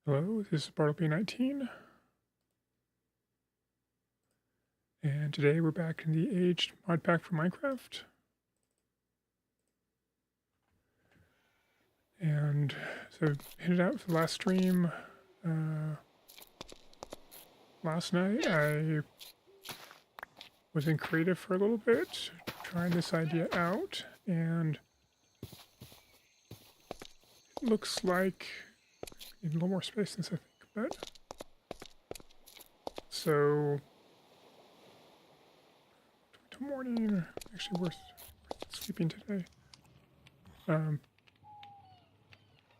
Hello, this is Bartleby19, and today we're back in the aged Modpack for Minecraft. And so I hinted out for the last stream last night. I was in creative for a little bit, trying this idea out, and it looks like I need a little more space than I think, but so till morning, actually worth sleeping today.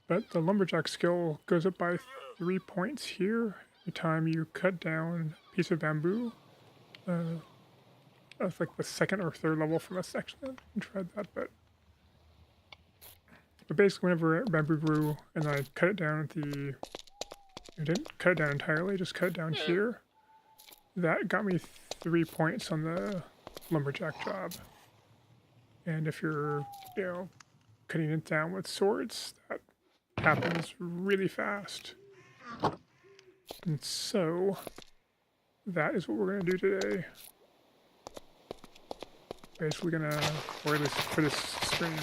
But the lumberjack skill goes up by 3 points here every time you cut down a piece of bamboo. That's like the second or third level from us. Actually, I haven't tried that, but basically, whenever bamboo grew and I cut it down I didn't cut it down entirely, just cut it down here. That got me 3 points on the lumberjack job. And if you're, cutting it down with swords, that happens really fast. And so that is what we're going to do today. Basically gonna, or at least for this stream,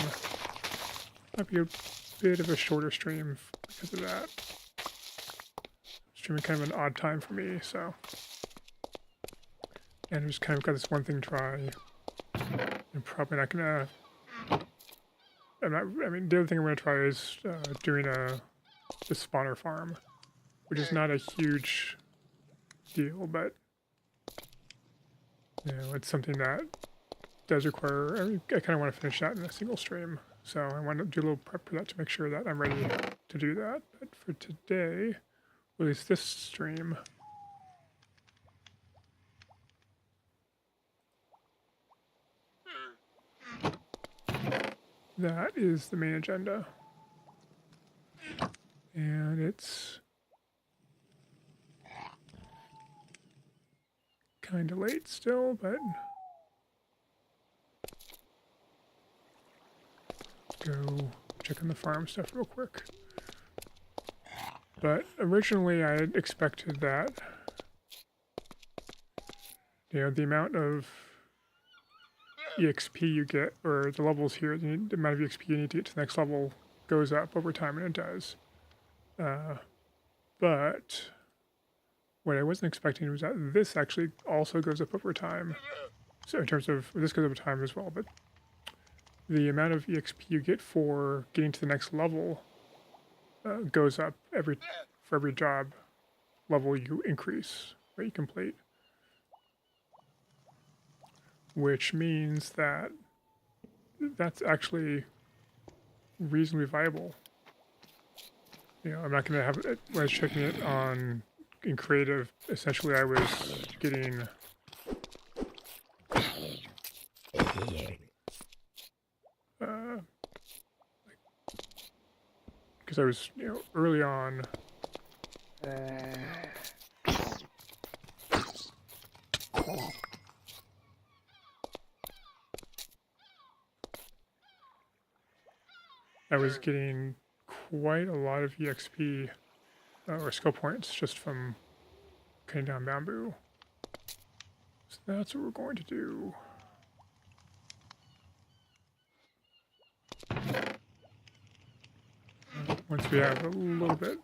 might be a bit of a shorter stream because of that. Streaming kind of an odd time for me, so. And I just kind of got this one thing to try. I'm probably not gonna, the other thing I'm gonna try is doing the spawner farm, which is not a huge deal, but, it's something that does require, I kind of want to finish that in a single stream, so I want to do a little prep for that to make sure that I'm ready to do that. But for today, at least this stream, that is the main agenda. And it's kind of late still, but go check on the farm stuff real quick. But originally I had expected that, the amount of EXP you get, or the levels here, the amount of EXP you need to get to the next level goes up over time, and it does. But what I wasn't expecting was that this actually also goes up over time. So in terms of, this goes over time as well, but the amount of EXP you get for getting to the next level goes up for every job level you increase, or you complete. Which means that that's actually reasonably viable. I'm not going to have it, when I was checking it in creative, essentially I was getting because I was, early on, I was getting quite a lot of EXP or skill points just from cutting down bamboo. So that's what we're going to do. Once we have a little bit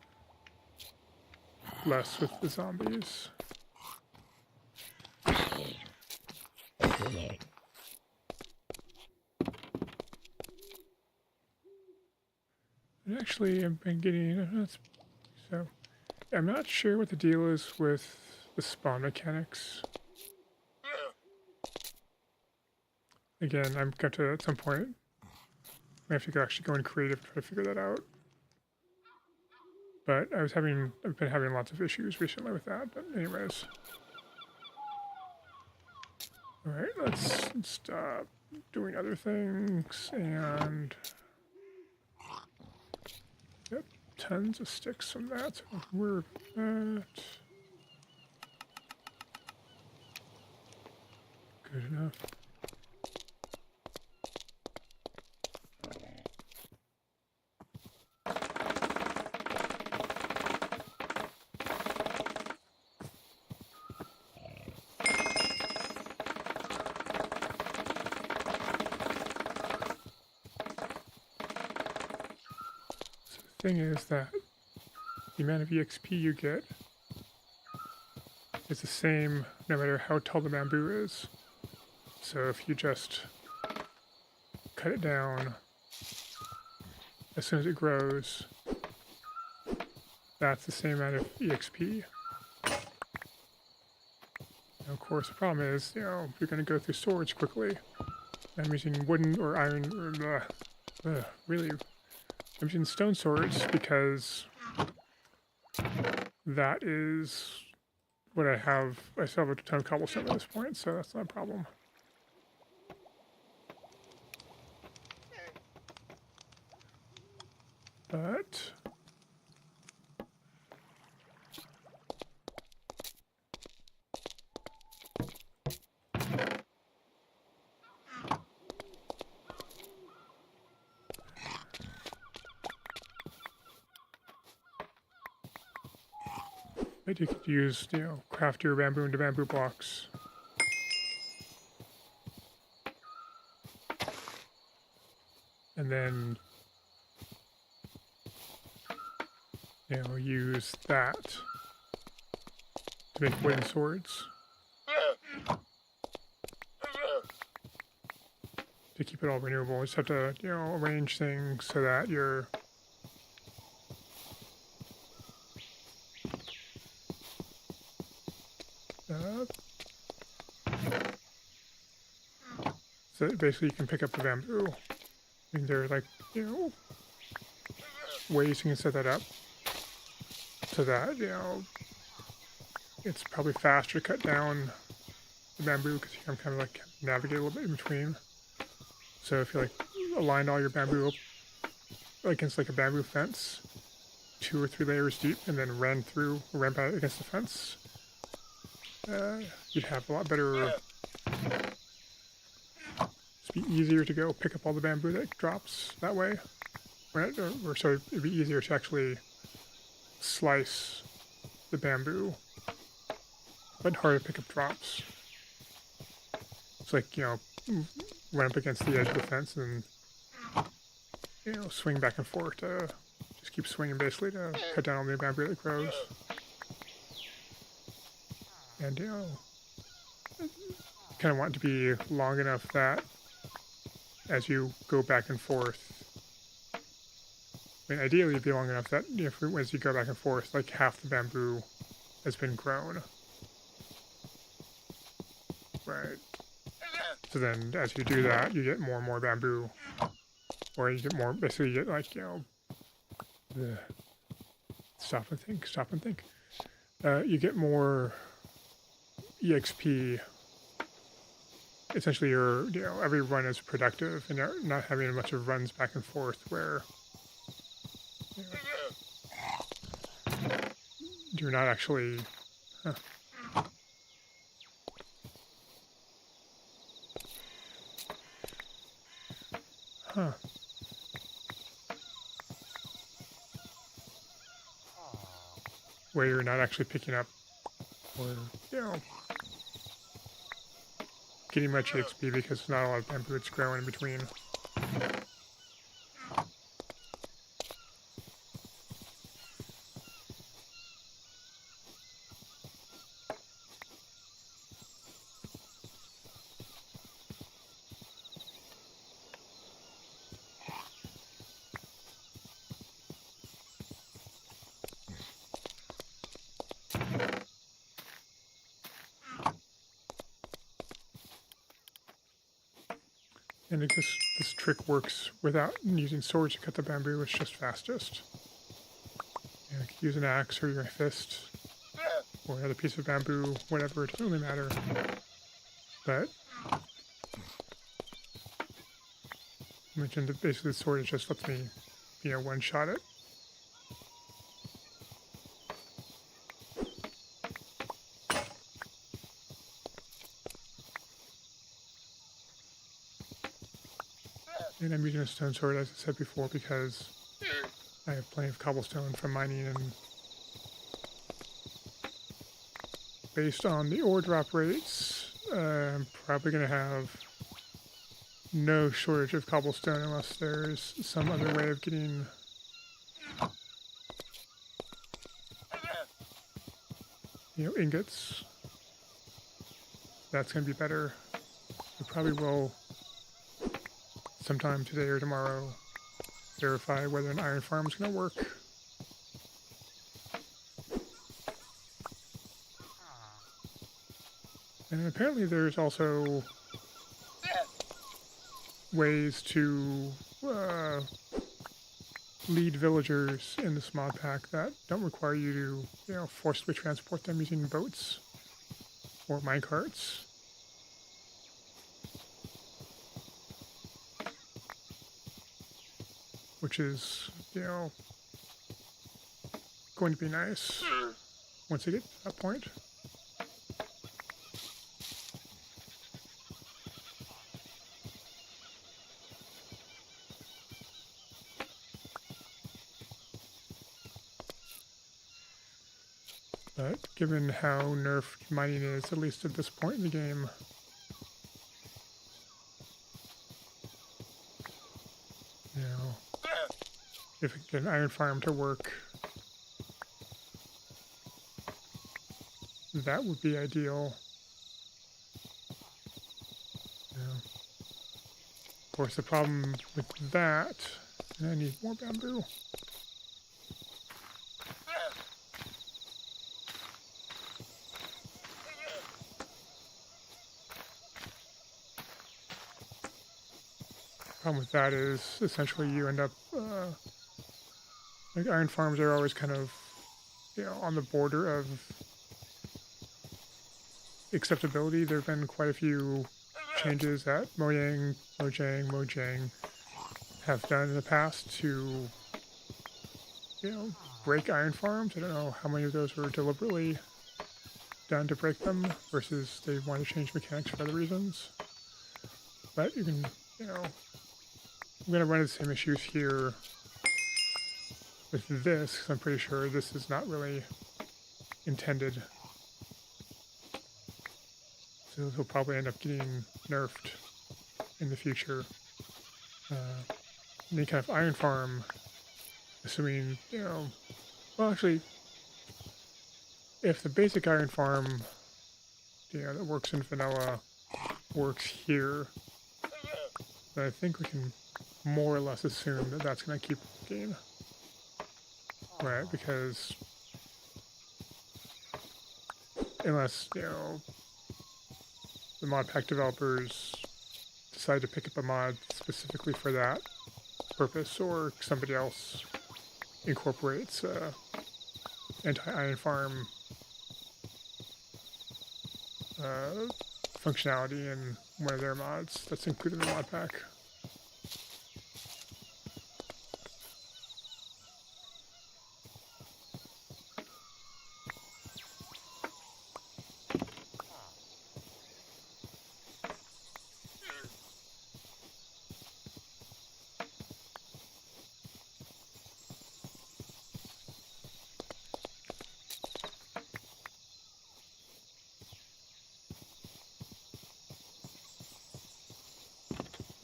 less with the zombies. And actually, I've been getting, so I'm not sure what the deal is with the spawn mechanics. Again, I'm going to, at some point, I have to actually go in creative to try to figure that out. But I've been having lots of issues recently with that, but anyways. Alright, let's stop doing other things, and yep, tons of sticks from that, so we're at good enough. thing is that the amount of EXP you get is the same no matter how tall the bamboo is. So if you just cut it down as soon as it grows, that's the same amount of EXP. And of course, the problem is, you know, you're going to go through swords quickly. I'm using wooden or iron, or really, I'm using stone swords because that is what I have. I still have a ton of cobblestone at this point, so that's not a problem. But you could use, you know, craft your bamboo into bamboo blocks. And then, you know, use that to make wooden swords. To keep it all renewable, you just have to, you know, arrange things so that you're so basically you can pick up the bamboo. I mean, there are, like, you know, ways you can set that up so that, you know, it's probably faster to cut down the bamboo because you can kind of like navigate a little bit in between. So if you like aligned all your bamboo up against like a bamboo fence, 2 or 3 layers deep, and then ran back against the fence, you'd have a lot better. It'd be easier to go pick up all the bamboo that drops that way, or so it'd be easier to actually slice the bamboo, but harder to pick up drops. It's like, you know, run up against the edge of the fence and, you know, swing back and forth to just keep swinging basically to cut down all the bamboo that grows. And, you know, kind of want it to be long enough that as you go back and forth, I mean, ideally it'd be long enough that, you know, as you go back and forth, like half the bamboo has been grown. Right. So then as you do that, you get more and more bamboo. Or you get more, basically you get like, you know, stop and think. You get more EXP. Essentially, you know, every run is productive, and you're not having a bunch of runs back and forth where, you know, you're not actually. Where you're not actually picking up, or, you know, getting much EXP because there's not a lot of bamboo that's growing in between. And this trick works without using swords to cut the bamboo, it's just fastest. You know, you can use an axe or your fist, or another piece of bamboo, whatever, it doesn't really matter. But I mentioned that basically the sword just lets me, you know, one-shot it. And I'm using a stone sword, as I said before, because I have plenty of cobblestone from mining, and based on the ore drop rates, I'm probably going to have no shortage of cobblestone unless there's some other way of getting Ingots. That's going to be better. We probably will sometime today or tomorrow verify whether an iron farm is going to work. And apparently there's also ways to lead villagers in this mod pack that don't require you to, forcibly transport them using boats or minecarts. Which is, going to be nice once they get to that point. But given how nerfed mining is, at least at this point in the game, if we get an iron farm to work, that would be ideal. Of course, the problem with that, and I need more bamboo. Problem with that is essentially you end up like iron farms are always kind of on the border of acceptability. There have been quite a few changes that Mojang have done in the past to break iron farms. I don't know how many of those were deliberately done to break them versus they want to change mechanics for other reasons. But you can I'm going to run into the same issues here with this, because I'm pretty sure this is not really intended. So this will probably end up getting nerfed in the future. Any kind of iron farm, assuming, well actually, if the basic iron farm, that works in vanilla works here, then I think we can more or less assume that that's going to keep working. Right, because unless, the Modpack developers decide to pick up a mod specifically for that purpose, or somebody else incorporates anti-iron farm functionality in one of their mods that's included in the Modpack.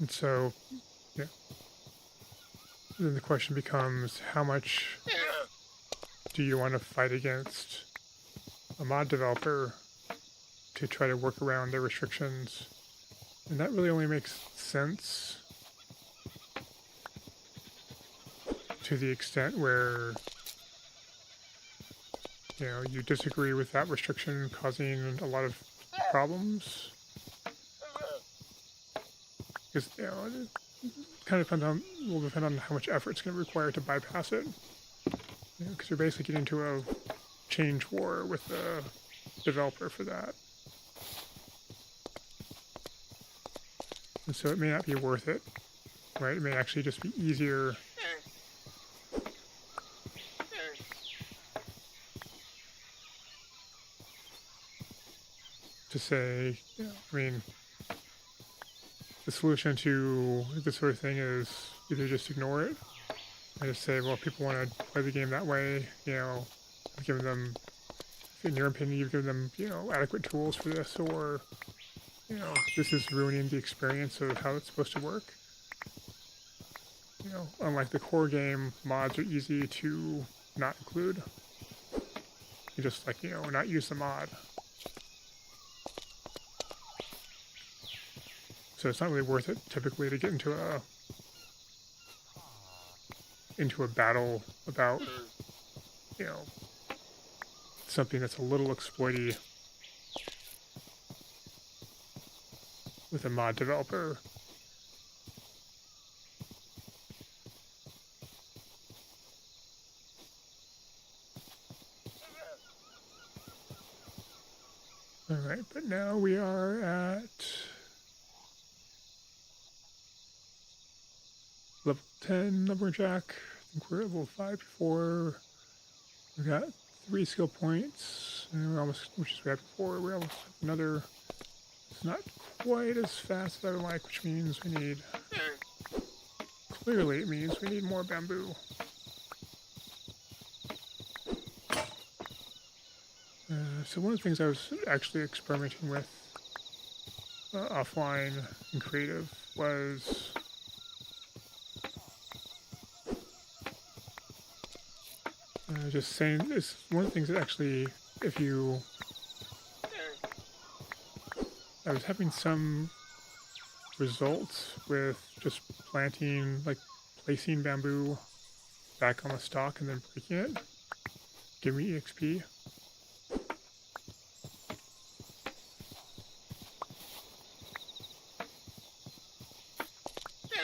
And so, then the question becomes, how much do you want to fight against a mod developer to try to work around their restrictions? And that really only makes sense to the extent where, you disagree with that restriction causing a lot of problems. Because, it kind of will depend on how much effort it's going to require to bypass it. Because you're basically getting into a change war with the developer for that. And so it may not be worth it, right? It may actually just be easier to say, the solution to this sort of thing is either just ignore it and just say, well, people want to play the game that way, give them, in your opinion, you've given them, adequate tools for this, or, this is ruining the experience of how it's supposed to work. you know, unlike the core game, mods are easy to not include. You just, like, you know, not use the mod. So it's not really worth it typically to get into a battle about, you know, something that's a little exploity with a mod developer. Alright, but now we are at level 10 lumberjack. I think we're at level 5 before. We got 3 skill points, and we're almost, which is we had before. We almost have another. It's not quite as fast as I would like, which means we need. Clearly, it means we need more bamboo. So one of the things I was actually experimenting with offline and creative was just saying, it's one of the things that actually, if you, I was having some results with just planting, like placing bamboo back on the stalk and then breaking it, give me EXP.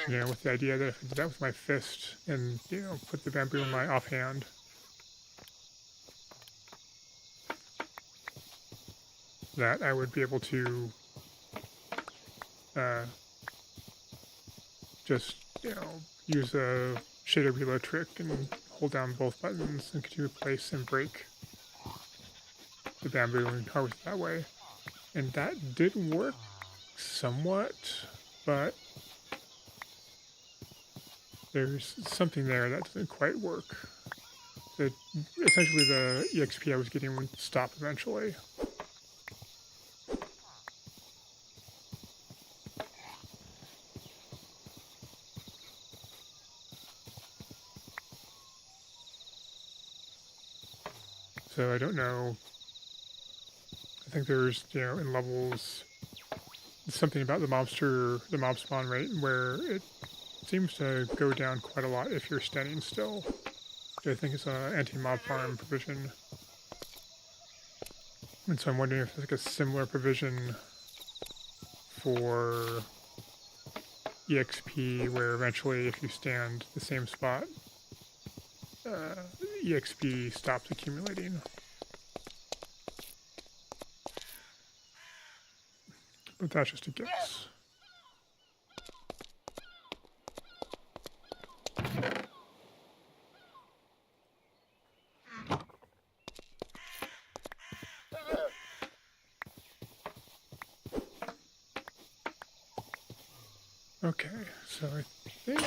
You know, with the idea that if I did that with my fist and, you know, put the bamboo in my offhand, that I would be able to just, you know, use a shader reload trick and hold down both buttons and continue to place and break the bamboo and harvest that way. And that did work somewhat, but there's something there that doesn't quite work. Essentially the EXP I was getting would stop eventually. So I don't know. I think there's, you know, in levels, something about the mob spawn rate where it seems to go down quite a lot if you're standing still. I think it's an anti-mob farm provision. And so I'm wondering if there's like a similar provision for EXP where eventually if you stand the same spot, EXP stops accumulating. But that's just a guess. Okay, so I think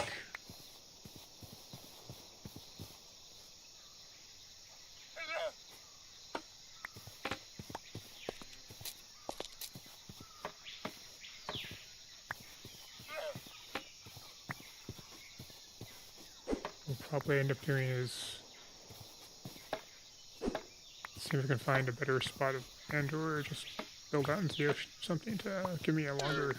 we'll probably end up doing is see if I can find a better spot of land or just build out into the ocean or something to give me a longer run.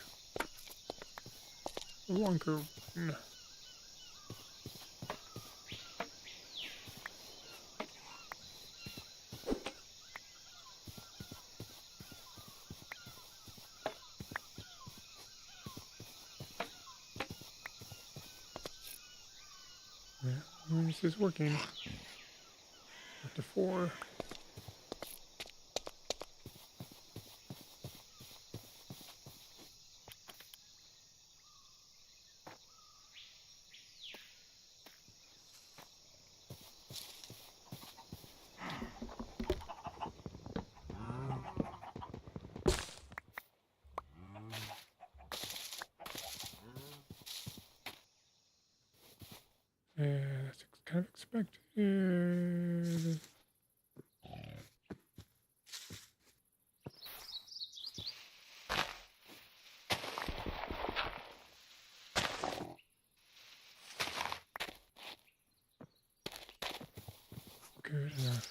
Yeah, this is working. Up to 4. Yeah, that's kind of expected. Good enough.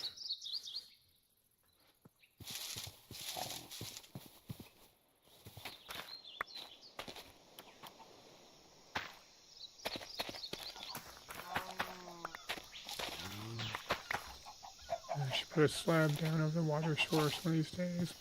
I should put a slab down over the water source one of these days.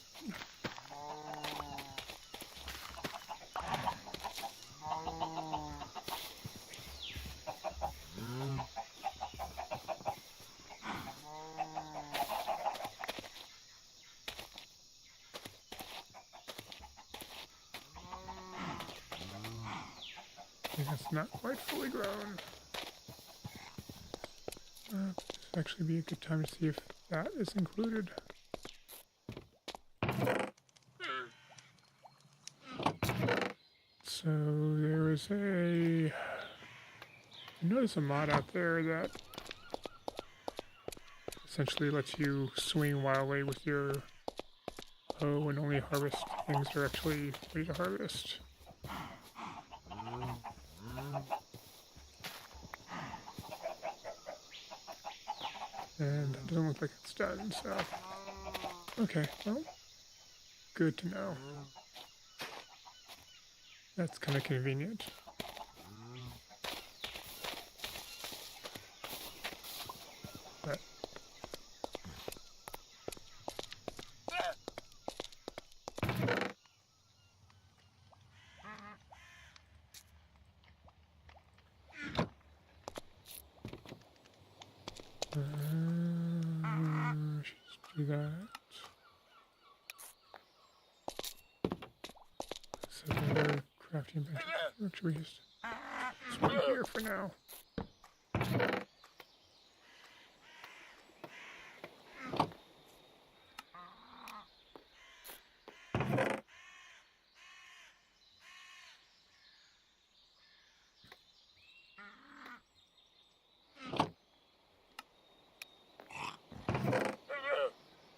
I think that's not quite fully grown. This would actually be a good time to see if that is included. So there is I noticed a mod out there that essentially lets you swing wildly with your hoe and only harvest things that are actually ready to harvest. And that doesn't look like it's done, so... Okay, well, good to know. That's kind of convenient. But... Just do that. Set another crafting bench. Actually, just one here for now.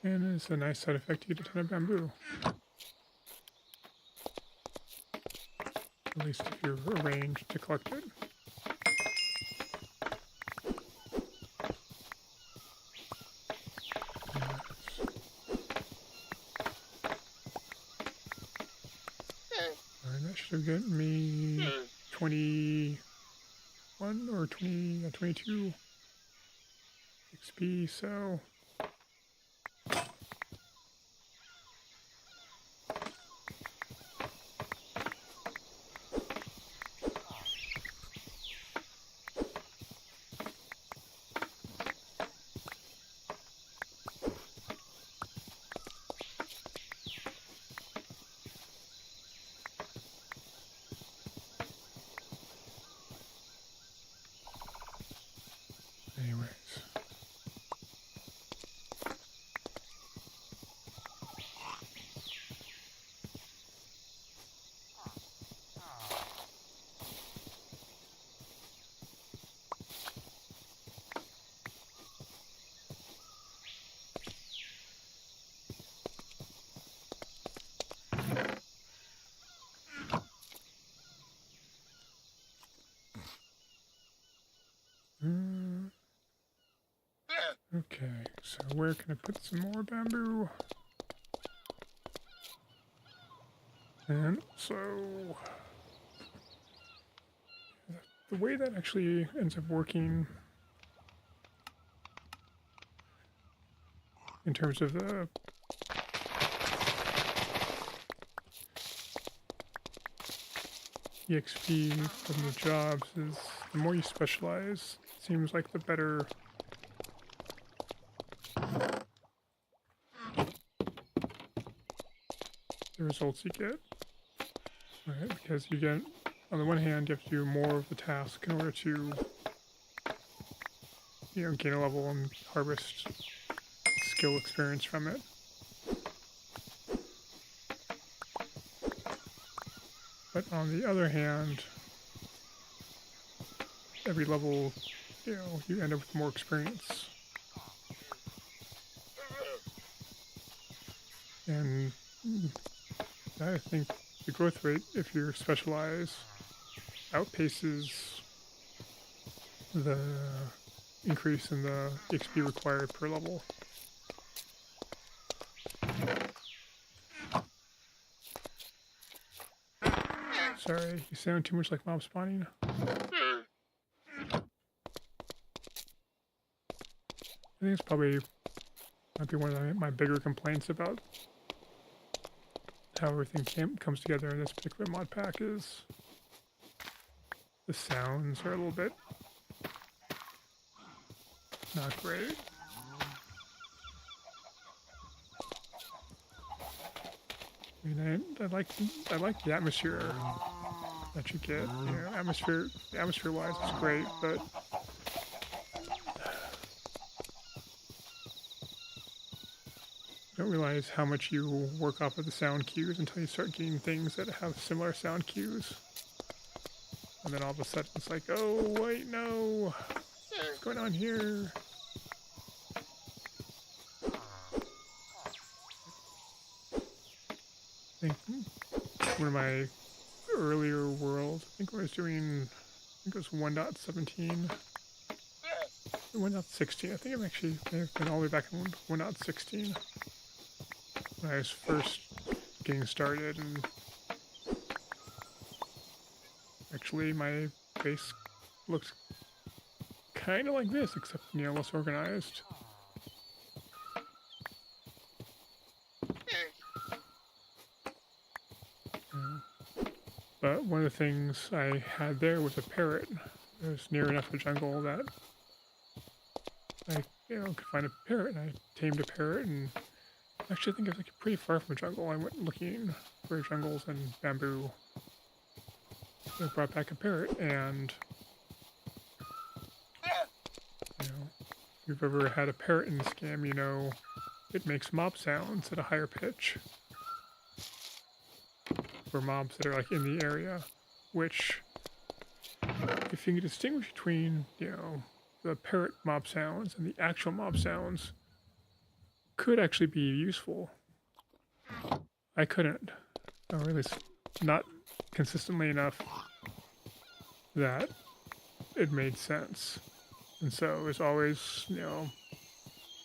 And it's a nice side effect to get a ton of bamboo. At least if you're arranged to collect it. And that should have gotten me 21 or 22 XP, so... Anyways. Okay, so where can I put some more bamboo? And so the way that actually ends up working in terms of the EXP from the jobs is the more you specialize, it seems like the better the results you get. Right, because you get, on the one hand, you have to do more of the task in order to, gain a level and harvest skill experience from it. But on the other hand, every level, you end up with more experience. And I think the growth rate, if you're specialized, outpaces the increase in the XP required per level. Sorry, you sound too much like mob spawning. I think it's probably might be one of my bigger complaints about how everything comes together in this particular mod pack is the sounds are a little bit not great. I mean, I like the atmosphere that you get. You know, atmosphere-wise, it's great, but you don't realize how much you work off of the sound cues until you start getting things that have similar sound cues. And then all of a sudden it's like, oh, wait, no. What's going on here? I think one of my earlier worlds, I think I was doing, I think it was 1.17. 1.16. I think may have been all the way back in 1.16 when I was first getting started, and actually my base looked kind of like this, except, you know, less organized. But one of the things I had there was a parrot. It was near enough a jungle that I, you know, could find a parrot, and I tamed a parrot, and actually I think it was like pretty far from a jungle. I went looking for jungles and bamboo. I brought back a parrot, and you know, if you've ever had a parrot in this game, you know it makes mob sounds at a higher pitch for mobs that are like in the area, which if you can distinguish between, you know, the parrot mob sounds and the actual mob sounds, could actually be useful. I couldn't, or at least not consistently enough that it made sense. And so it was always, you know,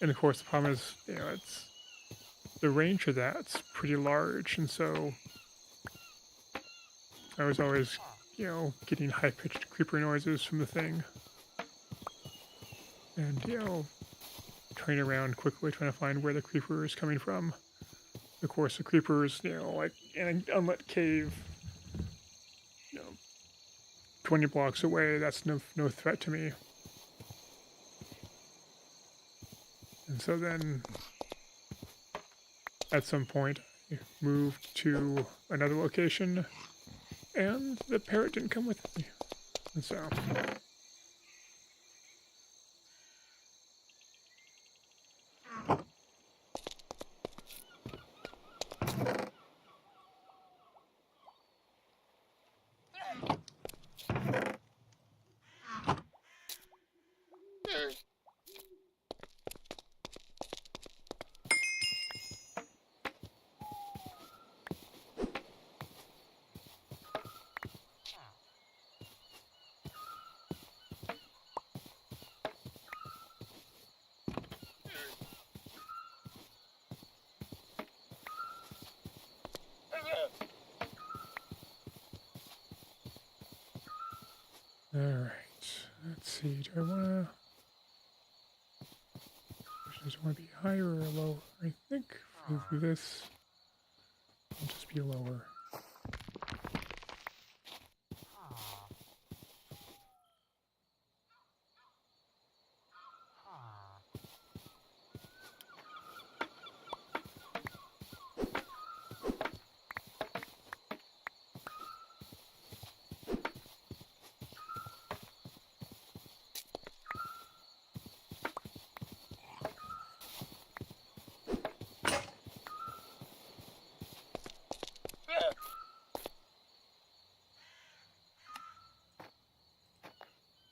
and of course the problem is, you know, it's the range of that's pretty large, and so I was always, you know, getting high-pitched creeper noises from the thing. And, you know, turning around quickly trying to find where the creeper is coming from. Of course, the creeper is, you know, like in an unlit cave, you know, 20 blocks away. That's no threat to me. And so then, at some point, I moved to another location, and the parrot didn't come with me. And so alright, let's see, do I want to be higher or lower? I think for this, I'll just be lower.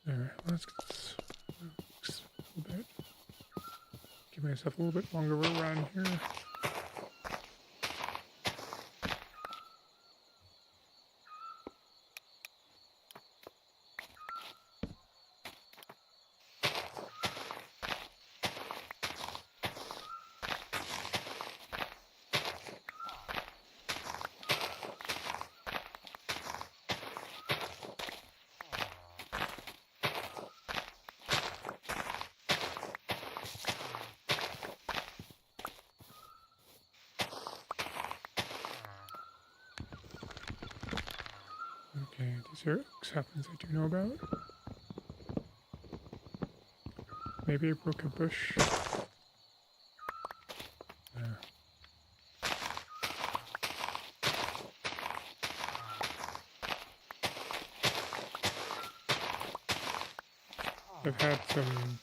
Alright, let's get this a little bit. Give myself a little bit longer of a run here. Is there saplings I do know about? Maybe I broke a bush. I've had some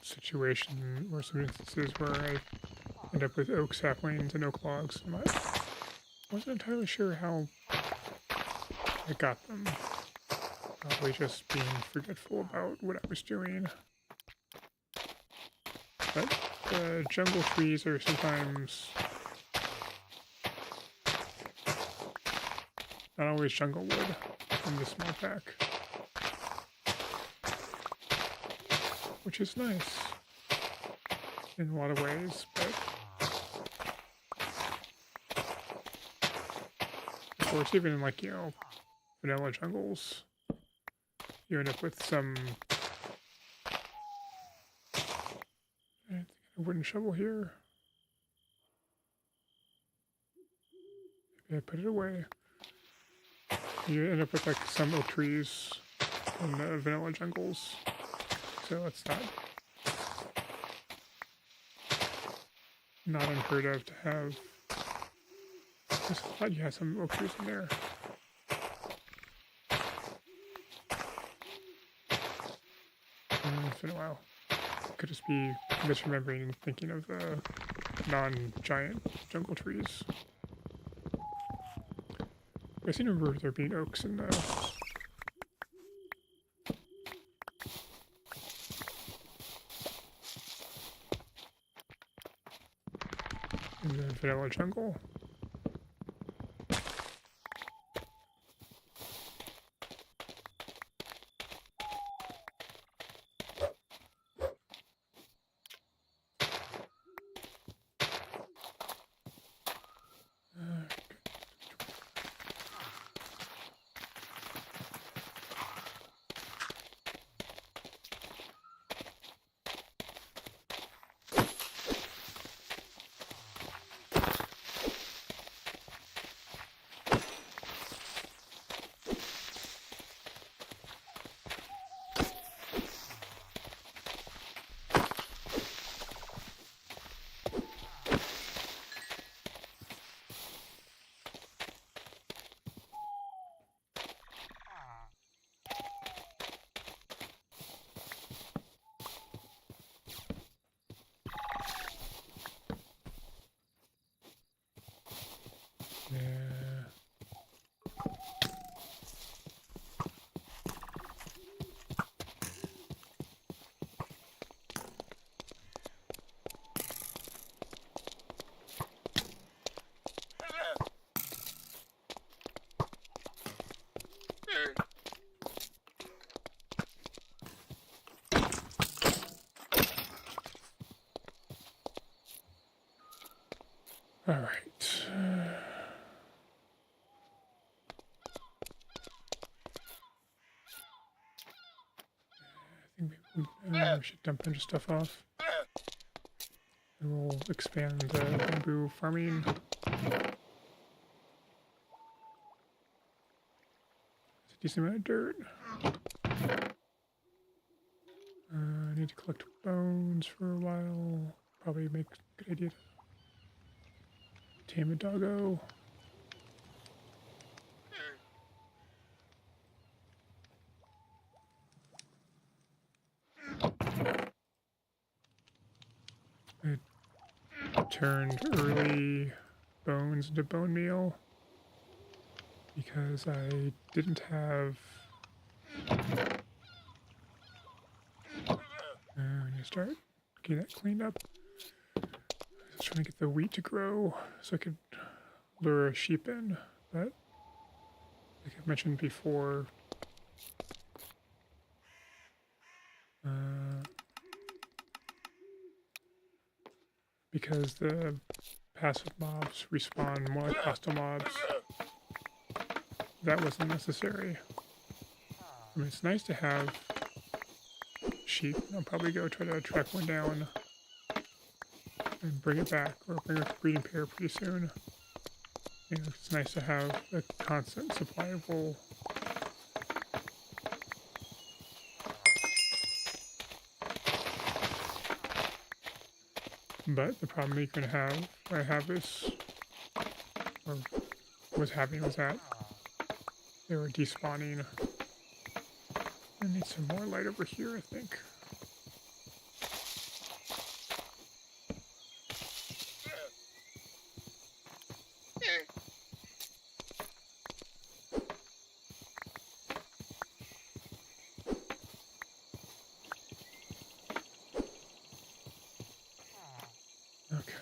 situation or some instances where I end up with oak saplings and oak logs. And I wasn't entirely sure how I got them. Probably just being forgetful about what I was doing. But jungle trees are sometimes not always jungle wood in this Modpack, which is nice in a lot of ways, but of course, even in like, you know, vanilla jungles, you end up with some a wooden shovel here. Maybe I put it away. You end up with like some oak trees in the vanilla jungles, so it's not unheard of to have. I just thought you had some oak trees in there. It's been a while. Could just be misremembering and thinking of non-giant jungle trees. I seem to remember there being oaks in the vanilla jungle. All right. I think we should dump a bunch of stuff off. And we'll expand the bamboo farming. It's a decent amount of dirt. I need to collect bones for a while. Probably make a good idea to tame a doggo. I turned early bones into bone meal because I didn't have. I need to start getting that cleaned up. I was trying to get the wheat to grow so I could lure a sheep in, but like I mentioned before, because the passive mobs respawn more like hostile mobs, that wasn't necessary. I mean, it's nice to have sheep. I'll probably go try to track one down and bring it back, or bring a breeding pair pretty soon. You know, it's nice to have a constant supply of wool. But the problem you're gonna have, I have is, or was having, was that they were despawning. I need some more light over here, I think. Okay.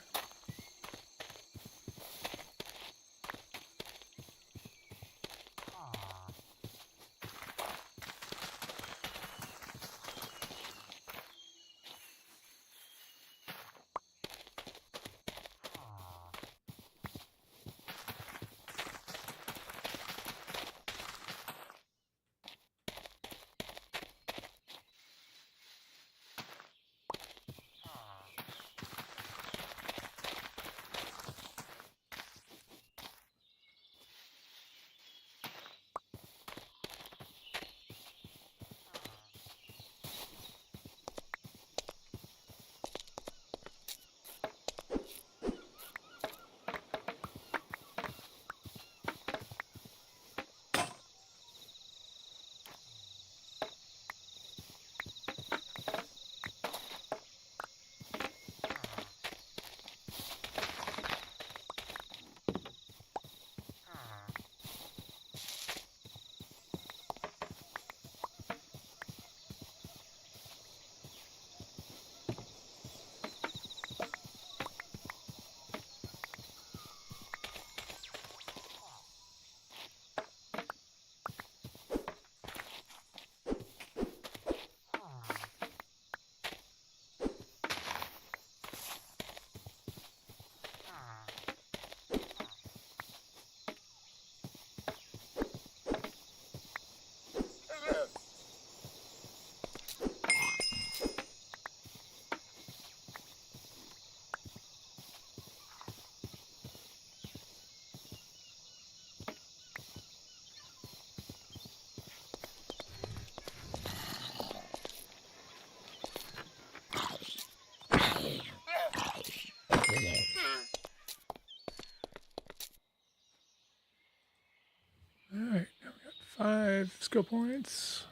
Alright, now we got 5 skill points.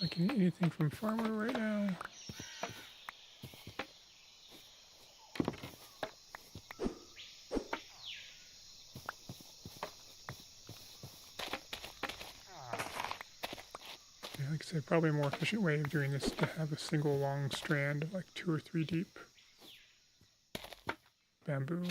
Not getting anything from Farmer right now. Yeah, like I said, probably a more efficient way of doing this to have a single long strand, like 2 or 3 deep bamboo.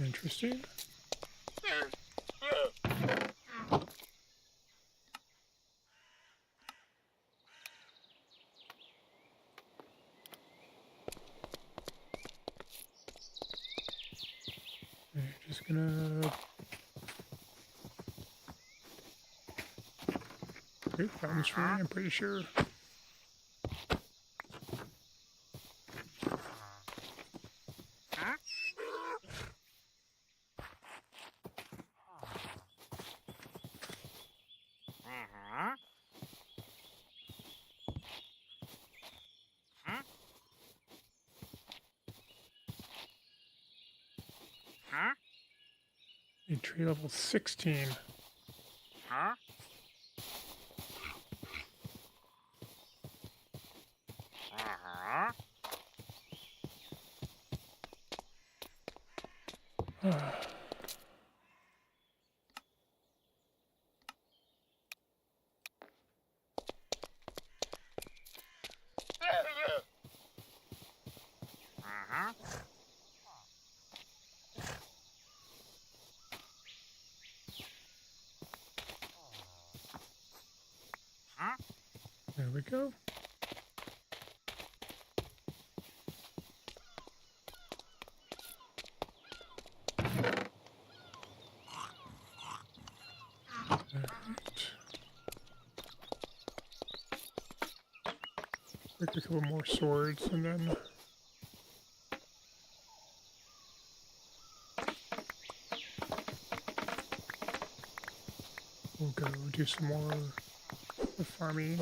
Interesting. I'm just gonna wait, fountain's free, I'm pretty sure. A tree level 16. There we go. Make a couple more swords and then we'll go do some more of farming.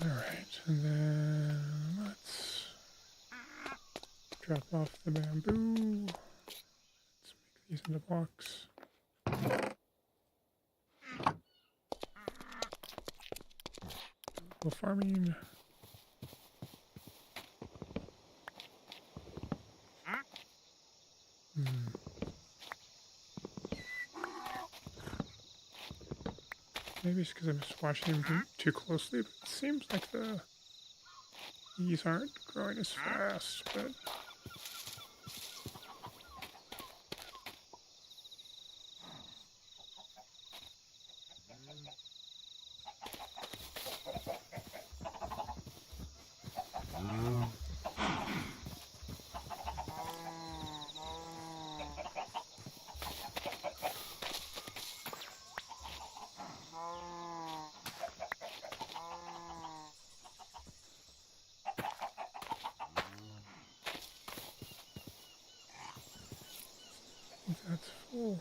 Alright, and then let's drop off the bamboo. Let's make these into blocks. Go farming. Maybe it's because I'm just watching them too closely, but it seems like these aren't growing as fast, but that's full.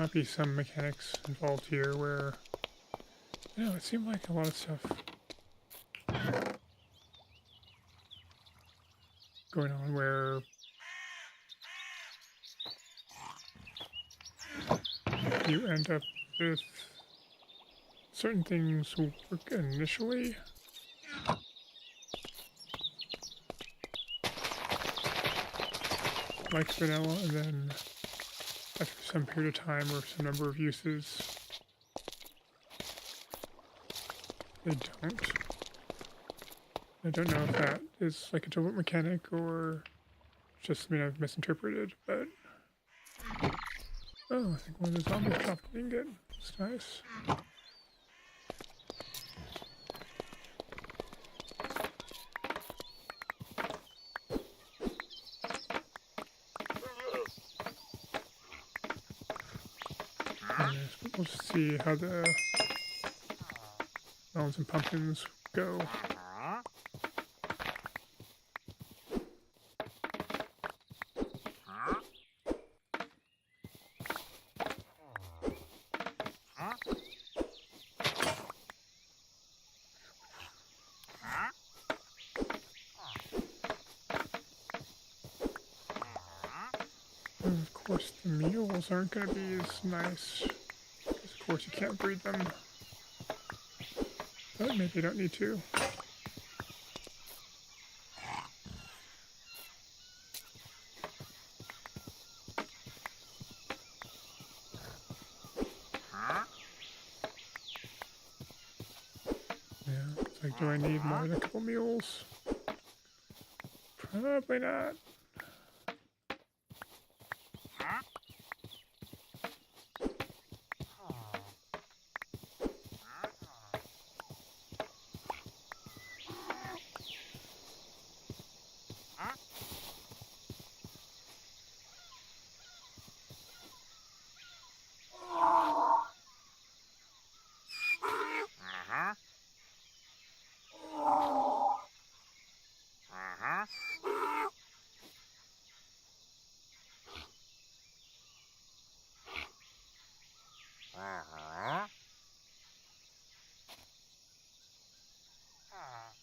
might be some mechanics involved here where, you know, it seemed like a lot of stuff going on where you end up with certain things will work initially, like vanilla, and then after some period of time or some number of uses, they don't. I don't know if that is like a deliberate mechanic or just something I've misinterpreted, but oh, I think one of the zombies dropped an ingot. That's nice. We'll just see how the melons and pumpkins go. And of course, the mules aren't going to be as nice. Of course, you can't breed them. But maybe you don't need to. Yeah, it's like, do I need more than a couple mules? Probably not.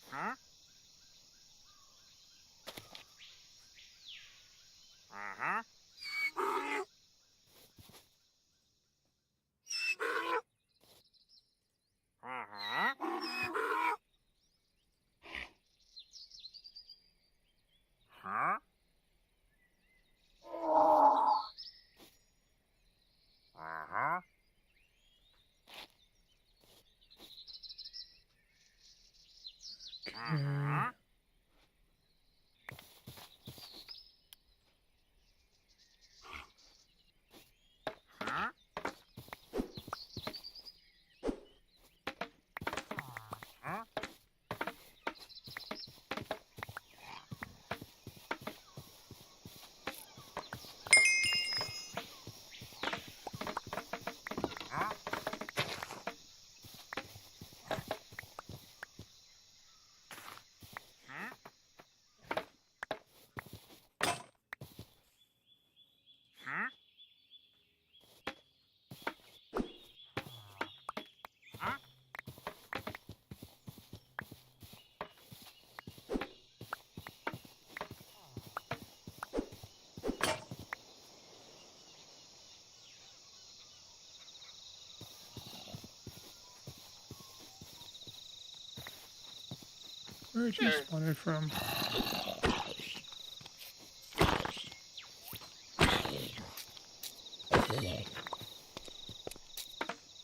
Okay. Where did you spawn in from?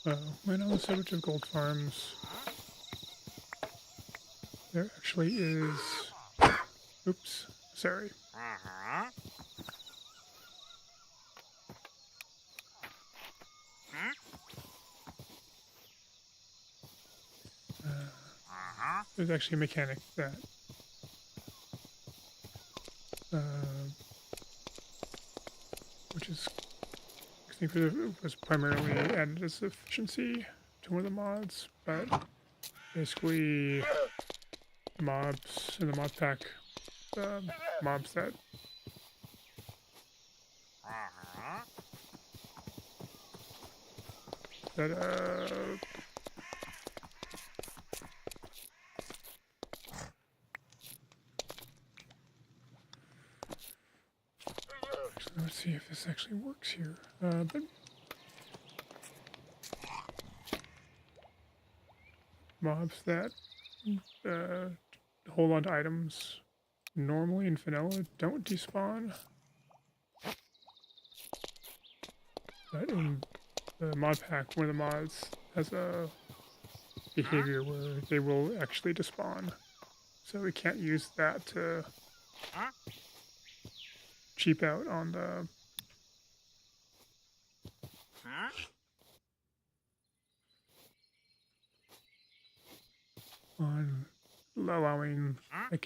Oh, when on the subject of gold farms, there actually is... Oops, sorry. There's actually a mechanic that which is, I think it was primarily added as efficiency to one of the mods, but basically the mobs in the Modpack, mobs that But let's see if this actually works here. But mobs that hold on to items normally in vanilla don't despawn. But in the mod pack, one of the mods has a behavior where they will actually despawn. So we can't use that to cheap out on the on allowing like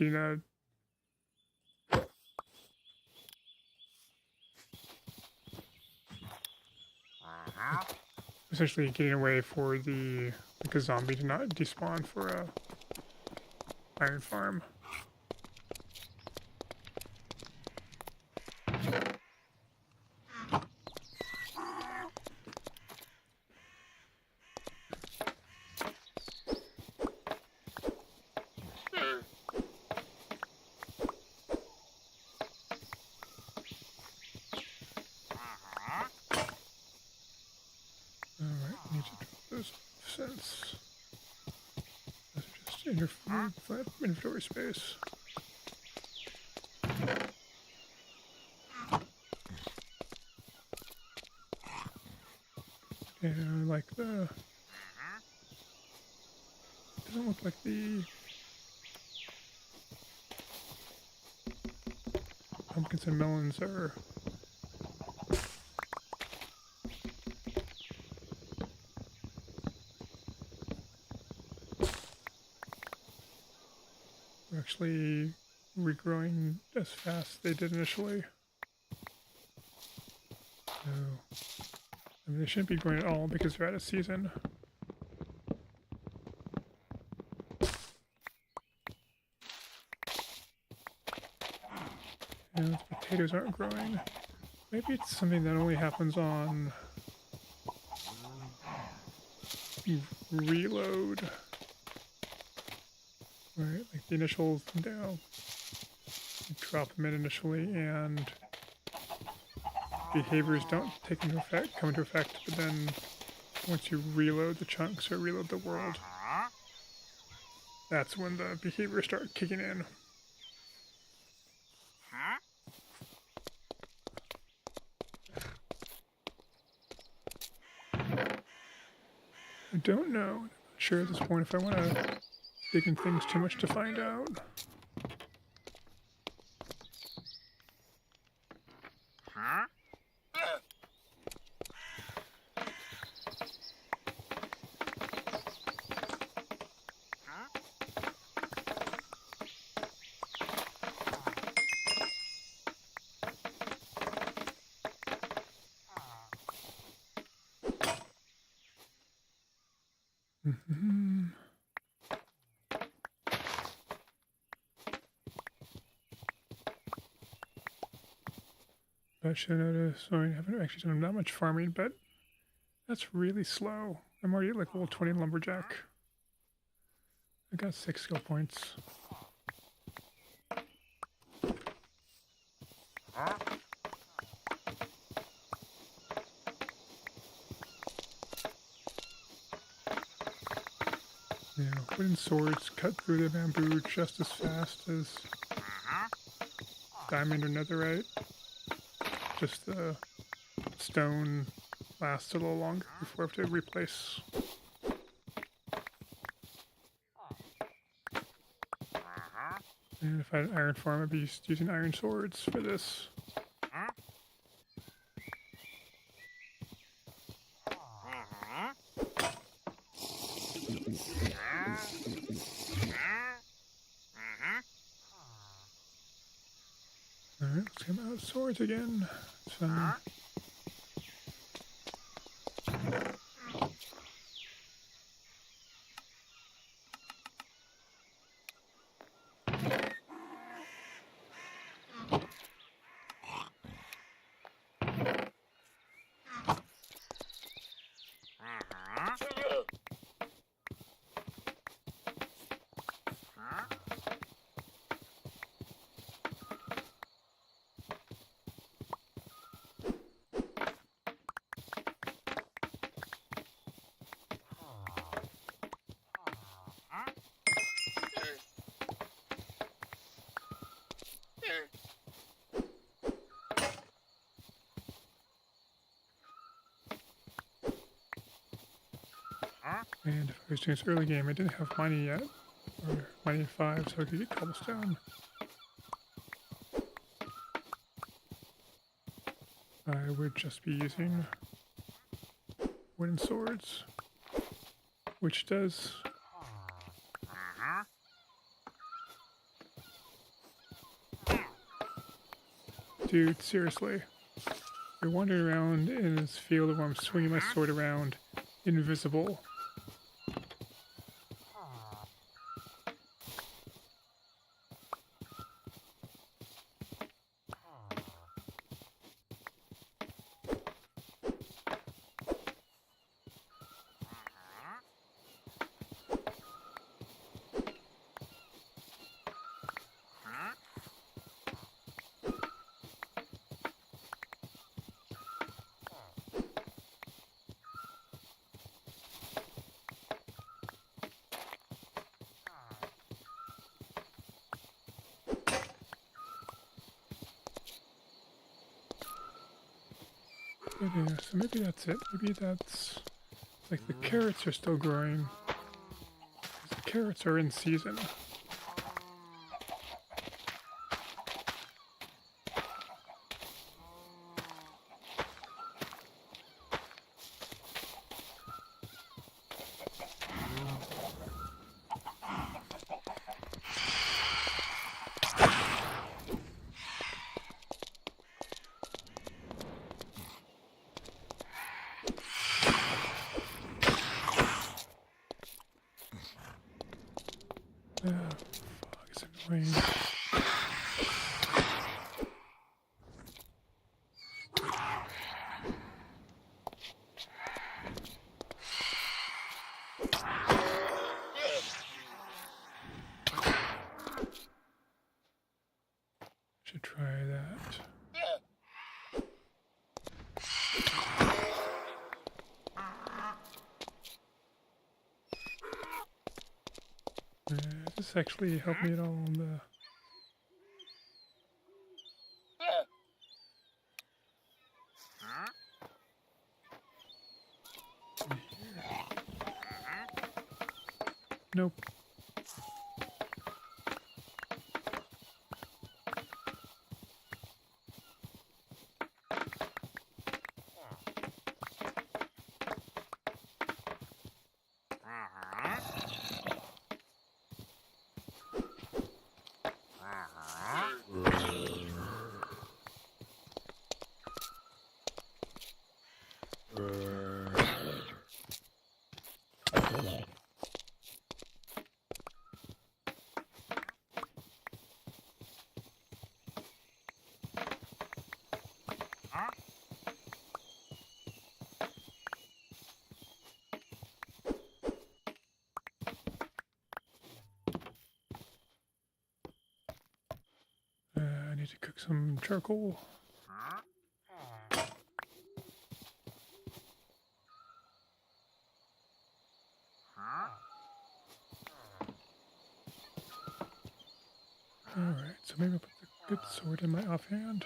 essentially getting away for the like a zombie to not despawn for a iron farm. Alright, need to drop those since those are just flat inventory space. Yeah, like the doesn't look like the pumpkins and melons are actually regrowing as fast as they did initially. So, I mean, they shouldn't be growing at all because they're out of season. And the potatoes aren't growing. Maybe it's something that only happens on reload. Right, like the initial you drop them in initially and behaviors don't come into effect, but then once you reload the chunks or reload the world, that's when the behaviors start kicking in. I don't know. I'm not sure at this point if I want to dig in things too much to find out. I should notice, I haven't actually done that much farming, but that's really slow. I'm already at like level 20 lumberjack. I got 6 skill points. Yeah, wooden swords cut through the bamboo just as fast as diamond or netherite. Just the stone lasts a little longer before I have to replace. And if I had an iron farm, I'd be using iron swords for this. Alright, let's come out of swords again. So, And if I was doing this early game, I didn't have mining yet, or mining 5, so I could get cobblestone. I would just be using wooden swords, which does dude, seriously. You're wandering around in this field where I'm swinging my sword around, invisible. But yeah, so maybe that's it. Maybe that's... like the carrots are still growing. The carrots are in season. Oh, fuck, it's annoying. Should try that. Does this actually help me at all on the... Nope. I need to cook some charcoal. Alright, so maybe I'll put the good sword in my offhand.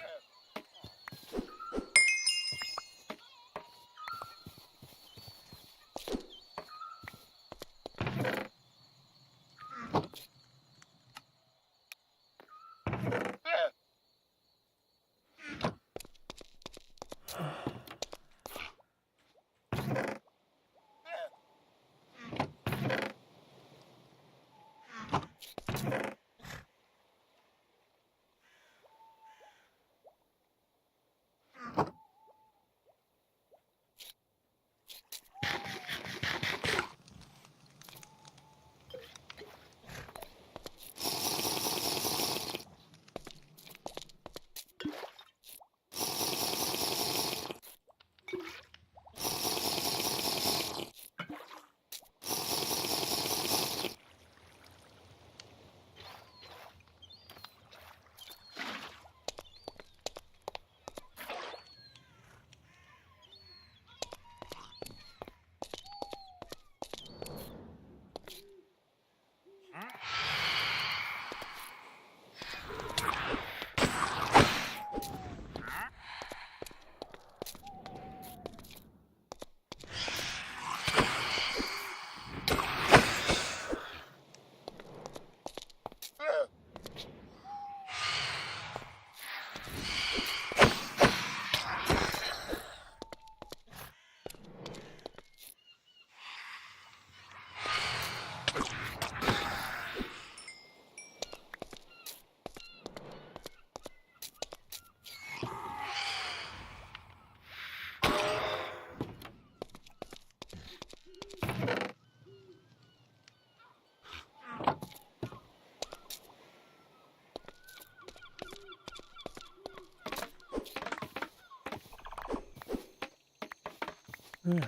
Alright.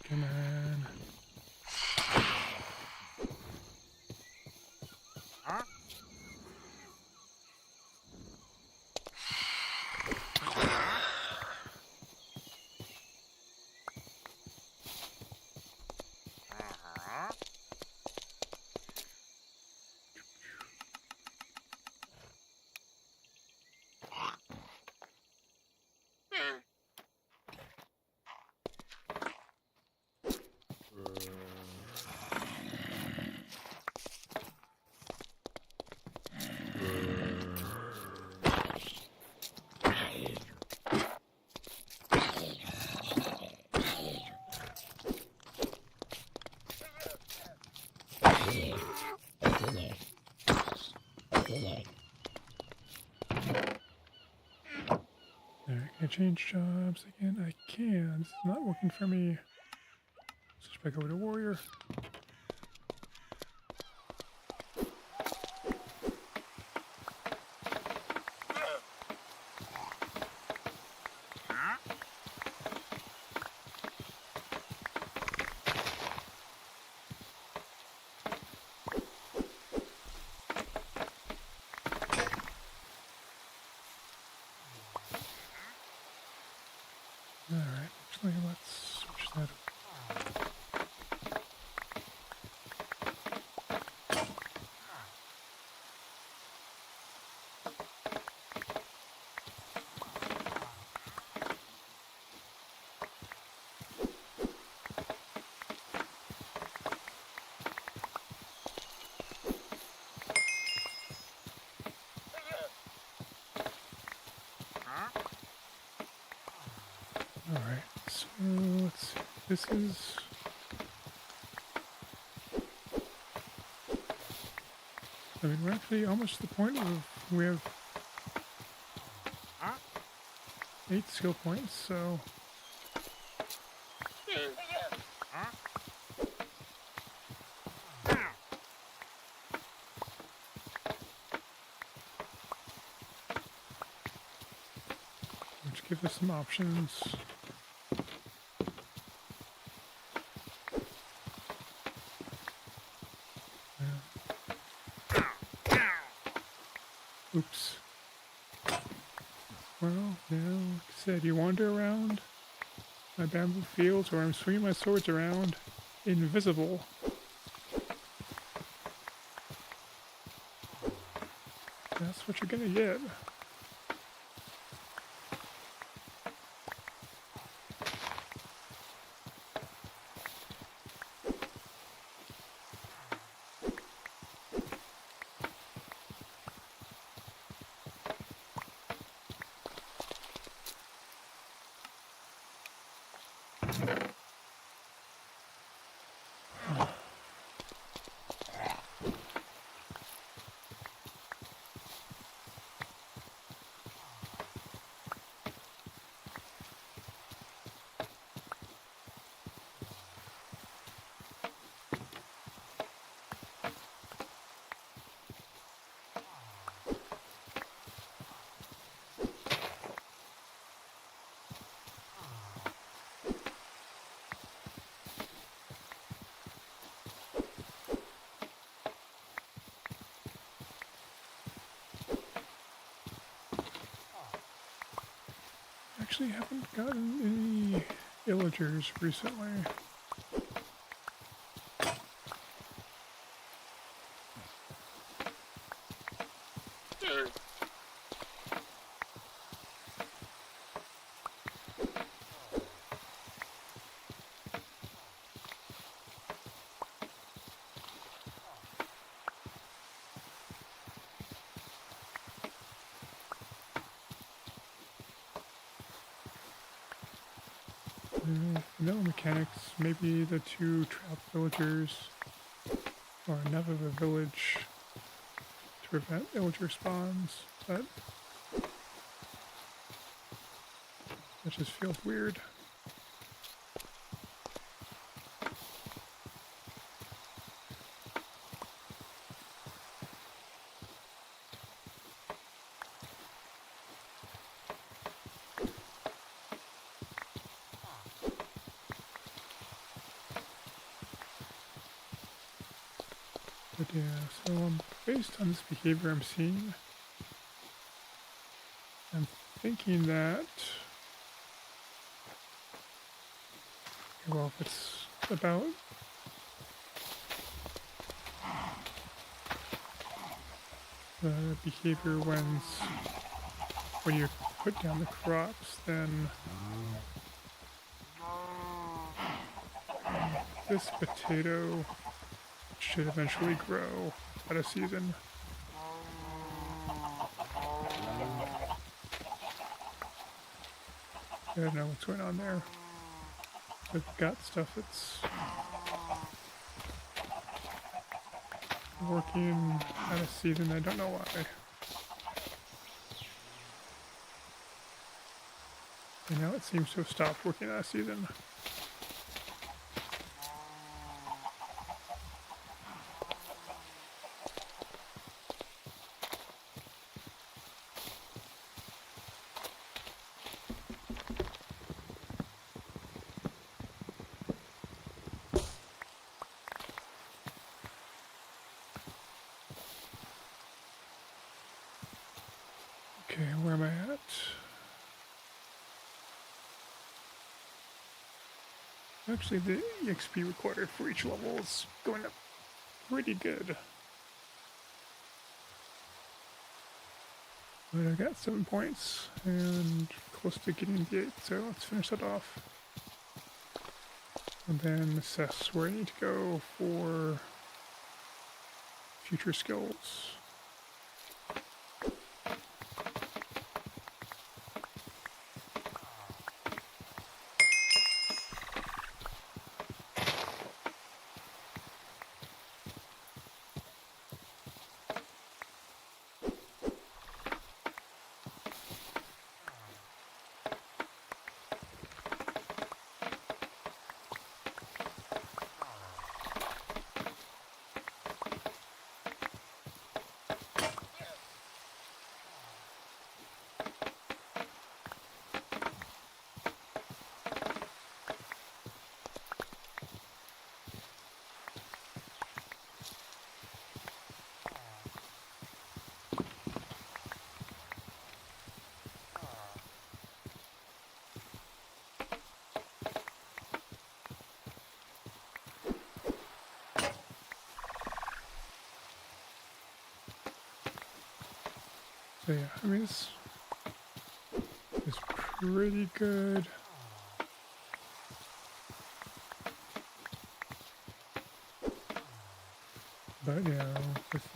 Come on. Alright, can I change jobs again? I can. It's not working for me. Switch back over to warrior. Alright, actually let's switch that. Alright, so let's see. This is... I mean, we're actually almost to the point of we have 8 skill points, so... Which give us some options. Oops. Well, you know, like I said, you wander around my bamboo fields where I'm swinging my swords around, invisible. That's what you're gonna get. Actually haven't gotten any villagers recently. Vanilla mechanics, maybe the 2 trapped villagers are enough of a village to prevent villager spawns, but that just feels weird. But yeah, so based on this behavior I'm seeing, I'm thinking that, well, if it's about the behavior when you put down the crops, then this potato should eventually grow out of season. I don't know what's going on there. I've got stuff that's working out of season. I don't know why. And now it seems to have stopped working out of season. Okay, where am I at? Actually, the EXP required for each level is going up pretty good. But I got 7 points and close to getting the 8, so let's finish that off. And then assess where I need to go for future skills. So yeah, I mean, this is pretty good. But you know, with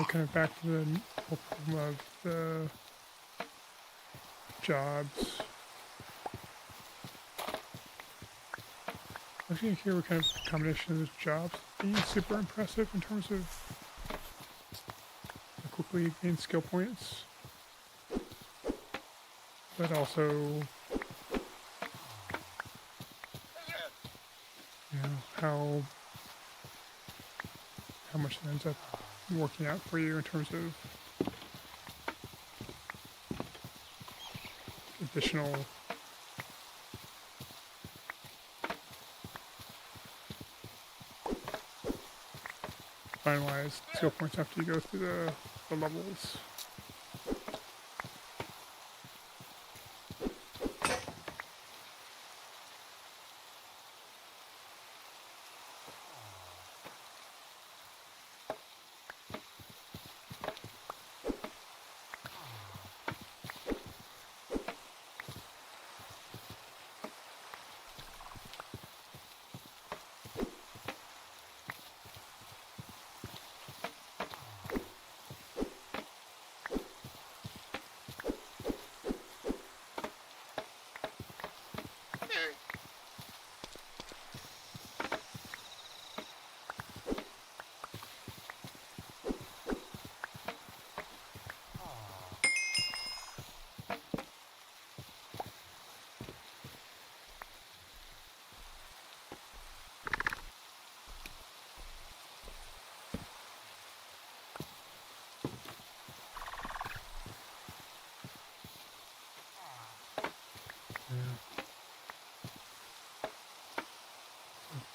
kind of back to the whole problem of the jobs. Actually, here we're kind of a combination of those jobs being super impressive in terms of how quickly you gain skill points, but also, you know, how much it ends up working out for you in terms of additional finalized skill points after you go through the levels.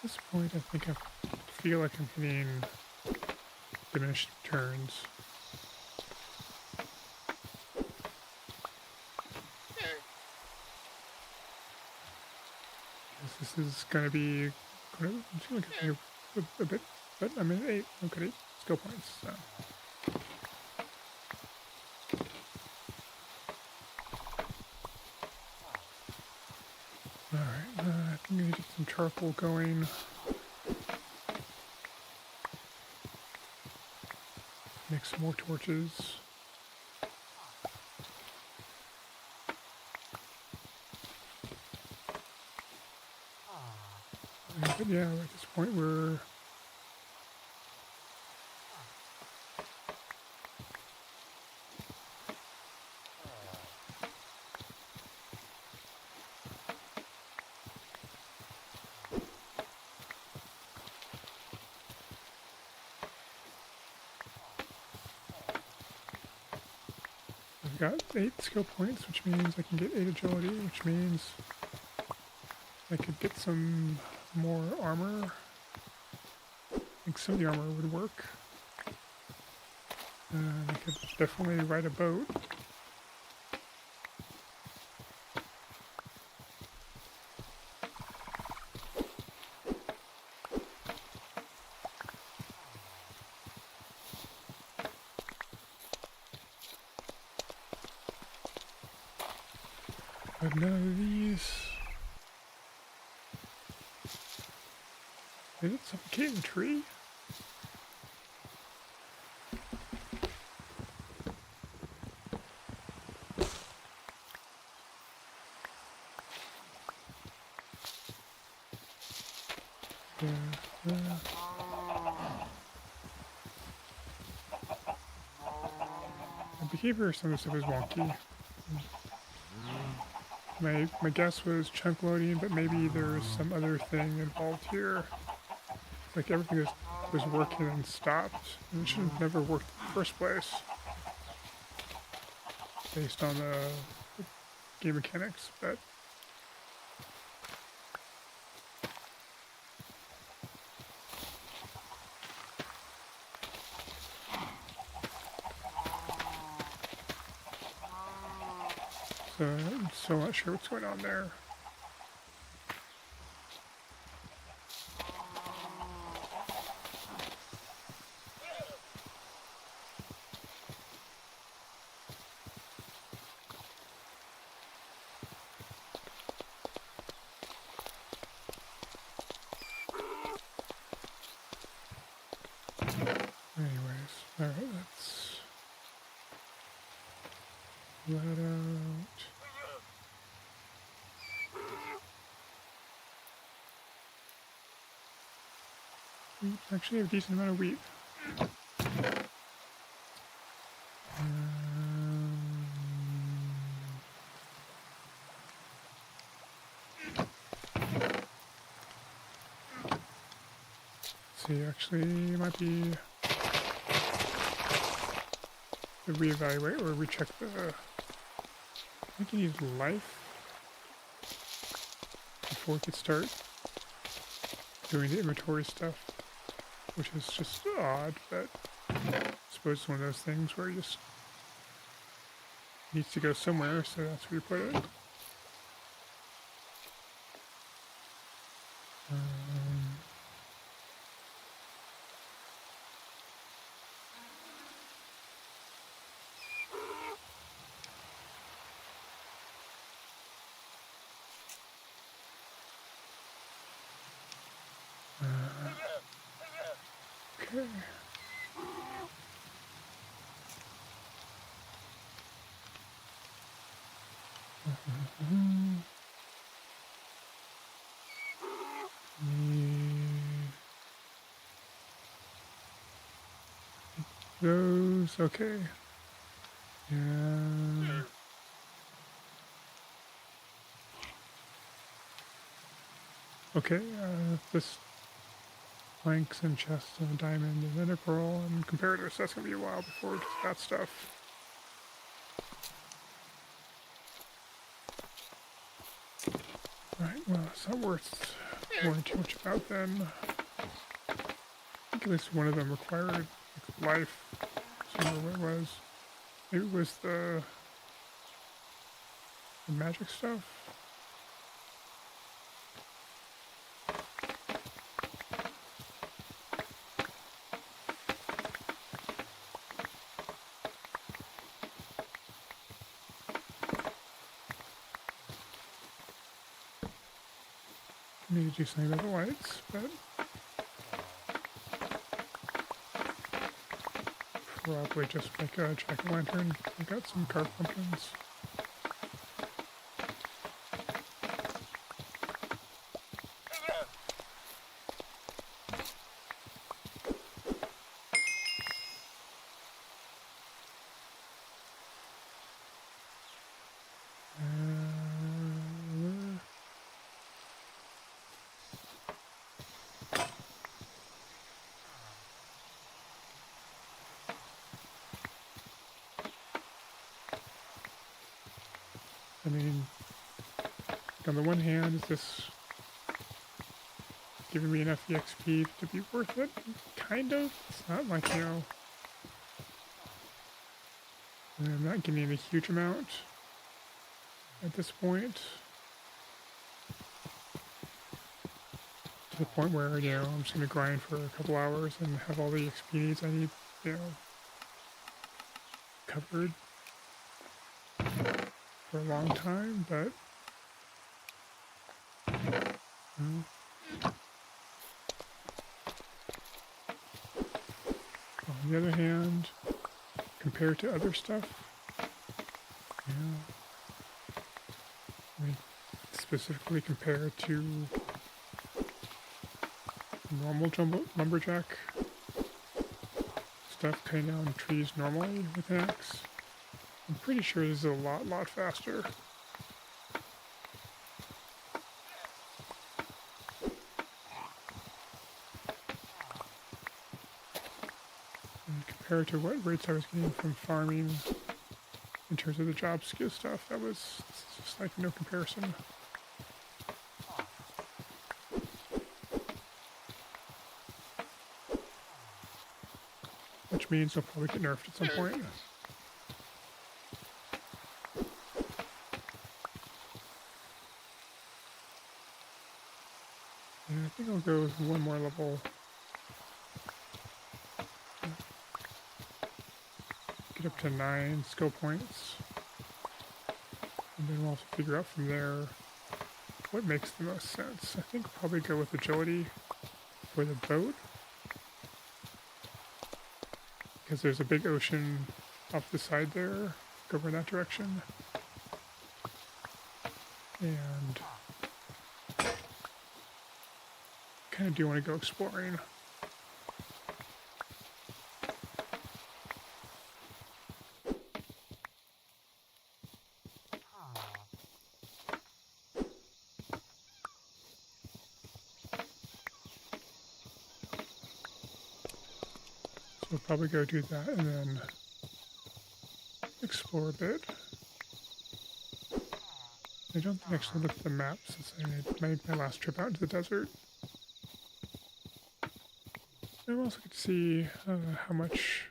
this point, I think I feel like I'm hitting diminished turns. This is gonna be. I'm just gonna continue a bit, but I'm at 8. I'm good at 8 skill points. So. All right, I think I need to get some charcoal going. Make some more torches. But yeah, at this point we're I've got 8 skill points, which means I can get 8 agility, which means I could get some more armor. I think some of the armor would work. I could definitely ride a boat. But none of these. Did it suffocate in the tree? Yeah. The behavior of some of the stuff is wonky. My guess was chunk loading, but maybe there's some other thing involved here. Like everything was working and stopped, and it should have never worked in the first place, based on the game mechanics. But so I'm still not sure what's going on there. Anyways, alright, let's let out. We actually have a decent amount of wheat. See, actually, it might be to reevaluate or recheck the. I think you need life before we could start doing the inventory stuff, which is just odd, but I suppose it's one of those things where you just needs to go somewhere, so that's where you put it. Okay. Those, okay. Yeah. Okay, this planks and chests and a diamond and nether pearl and comparators. That's gonna be a while before we get to that stuff. Right, well, it's not worth worrying too much about them. I think at least one of them required like, life. I don't remember what it was. Maybe it was the magic stuff. Need to do something about the lights, but probably just make a jack-o'-lantern. I got some carved pumpkins. I mean, on the one hand, is this giving me enough EXP to be worth it? Kind of. It's not like, you know, I'm not getting a huge amount at this point. To the point where, you know, I'm just going to grind for a couple hours and have all the XP needs I need, you know, covered for a long time, but on the other hand, compared to other stuff, you know, I mean, specifically compared to normal lumberjack stuff, cutting down trees normally with an axe, I'm pretty sure this is a lot faster. And compared to what rates I was getting from farming in terms of the job skill stuff, that was just like no comparison. Which means they'll probably get nerfed at some point. And I think I'll go with one more level. Get up to 9 skill points. And then we'll also figure out from there what makes the most sense. I think I'll probably go with agility for the boat, because there's a big ocean off the side there. Go over in that direction. And kind of do want to go exploring. So we'll probably go do that and then explore a bit. I don't think I actually looked at the map since I made my last trip out into the desert. I'm also get to see how much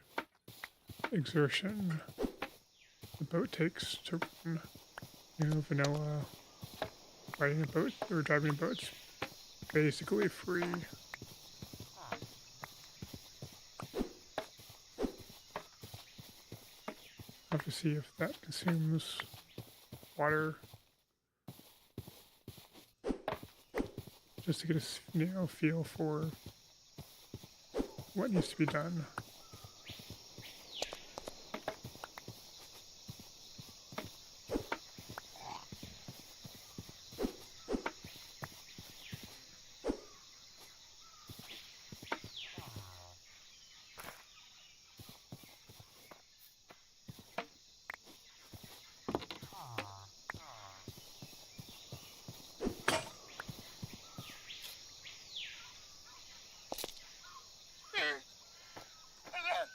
exertion the boat takes to run. You know, vanilla riding a boat or driving a boat's basically free. I'll have to see if that consumes water. Just to get a feel for what needs to be done.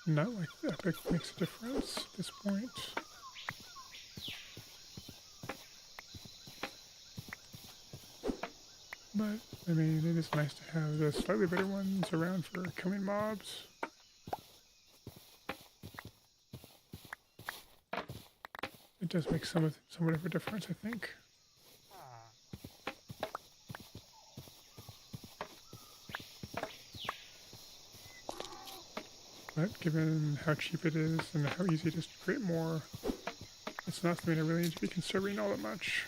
Not like Epic makes a difference at this point. But, I mean, it is nice to have the slightly better ones around for killing mobs. It does make somewhat of a difference, I think. But given how cheap it is and how easy it is to create more, it's not something I really need to be conserving all that much.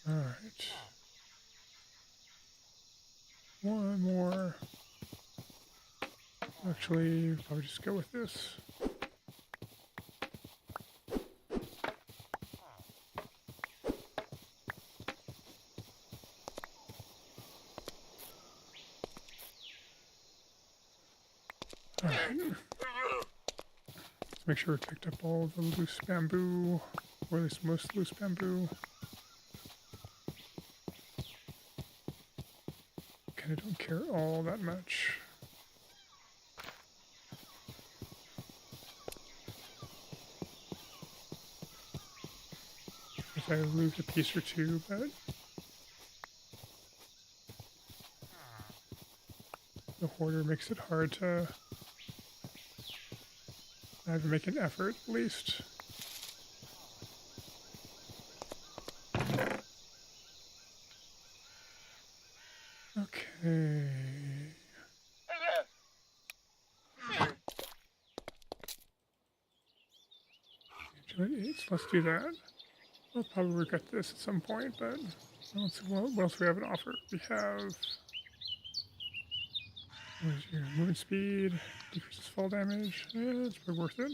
Alright. One more. Actually, probably just go with this. Alright. Let's make sure we picked up all the loose bamboo, or at least most loose bamboo. Kinda don't care all that much. If I lose a piece or two, but the hoarder makes it hard to not even make an effort, at least. Okay. Let's do that. We'll probably regret this at some point, but let's see what else we have to offer. We have what is your movement speed, decreases fall damage. Yeah, it's probably worth it.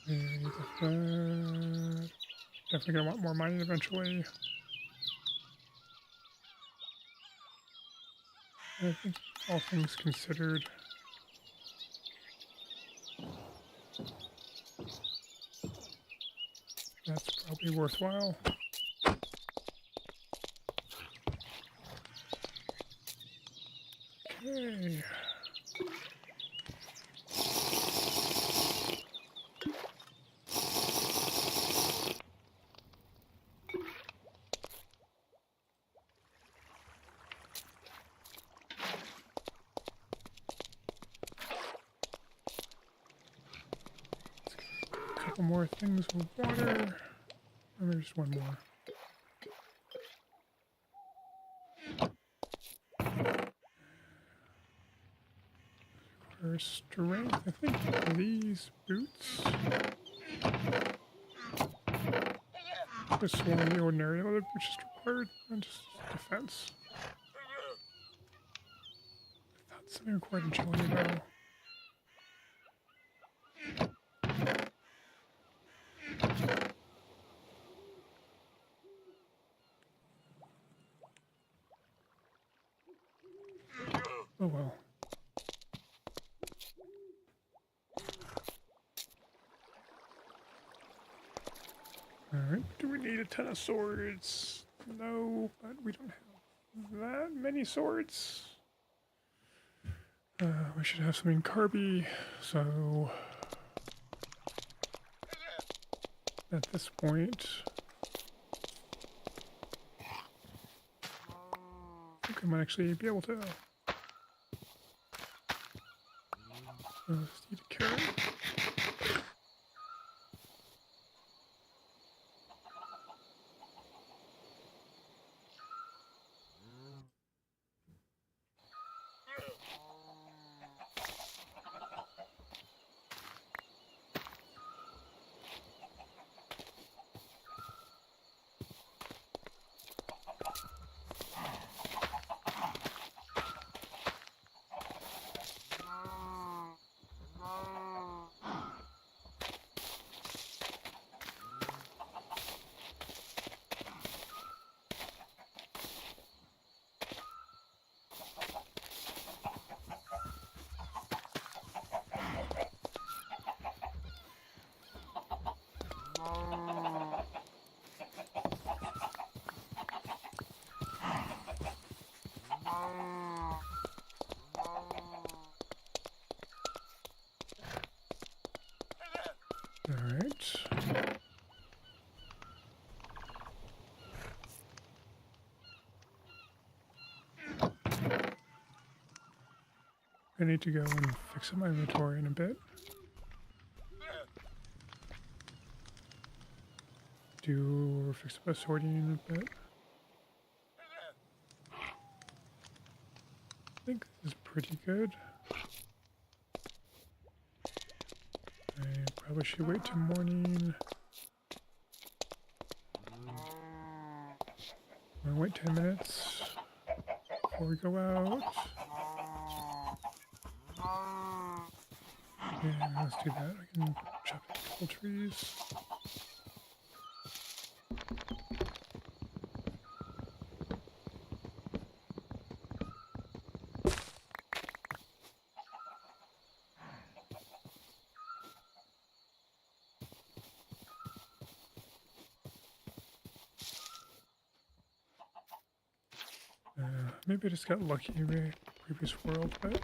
And that. Definitely gonna want more mining eventually. I think all things considered, that's probably worthwhile. Okay. A couple more things with water. And there's one more. Requires strength. I think these boots. This one, the ordinary leather boots just required, and just defense. I thought something required agility though. Oh well. Alright, do we need a ton of swords? No, but we don't have that many swords. We should have something carby, so at this point, I think I might actually be able to. Just need a carrot. I need to go and fix up my inventory in a bit. Fix up my sorting in a bit. I think this is pretty good. I probably should wait till morning. I'm gonna wait 10 minutes before we go out. Yeah, let's do that. I can chop a couple trees. Maybe I just got lucky in the previous world, but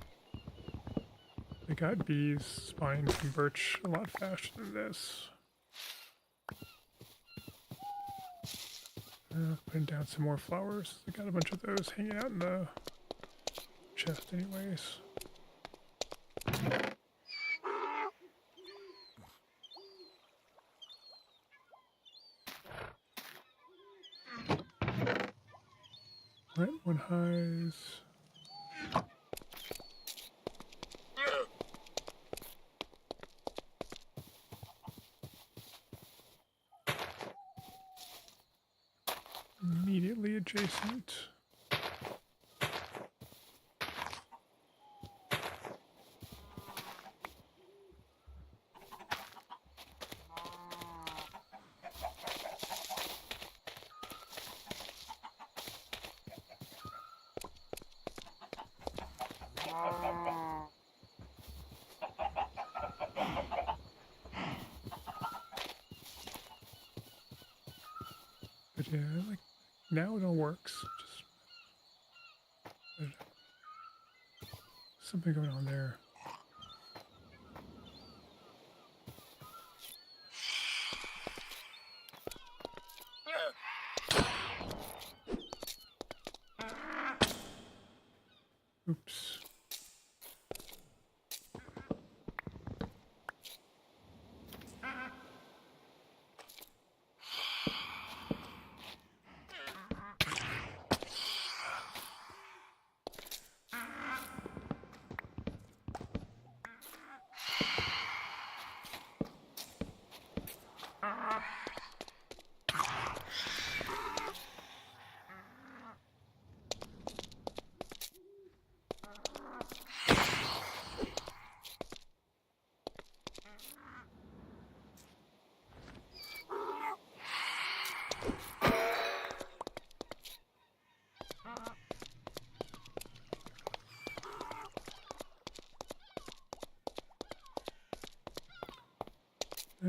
I got bees spawning from birch a lot faster than this. Putting down some more flowers. I got a bunch of those hanging out in the chest anyways. Plant one highs. Immediately adjacent. But yeah, like now it all works. Just something going on there. Oops.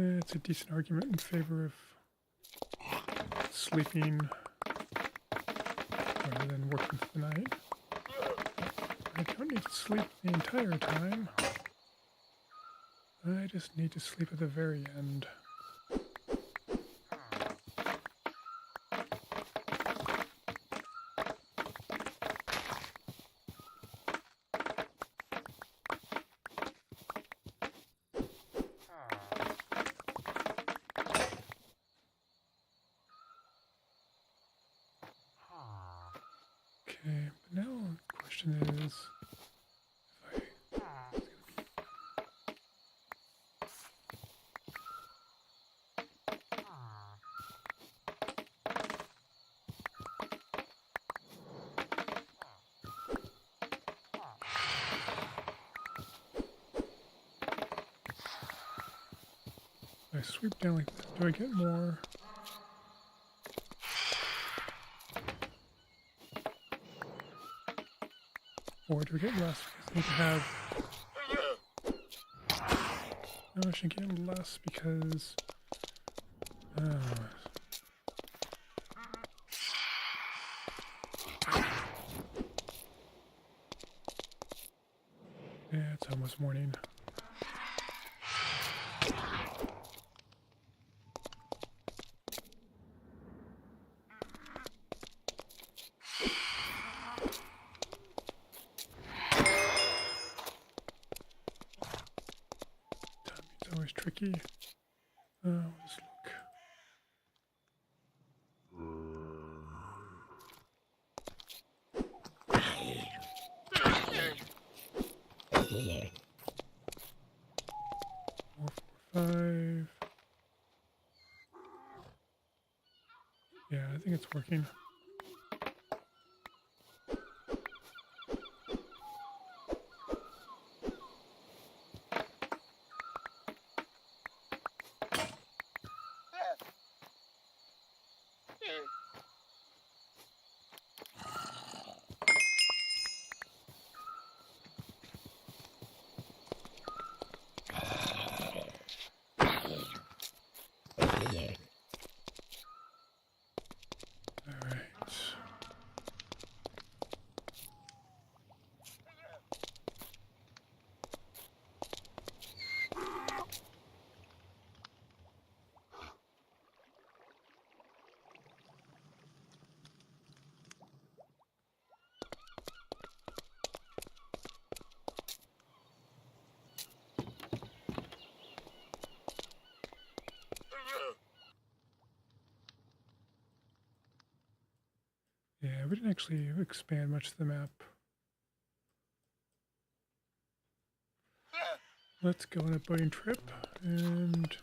It's a decent argument in favor of sleeping rather than working for the night. I don't need to sleep the entire time. I just need to sleep at the very end. Okay, but now the question is if I sweep down like that, do I get more? Or do I get less because I need to have... No, I should get less because... yeah, it's almost morning. tricky. We'll just look. Four, 5. Yeah, I think it's working. Yeah, we didn't actually expand much of the map. Let's go on a boating trip and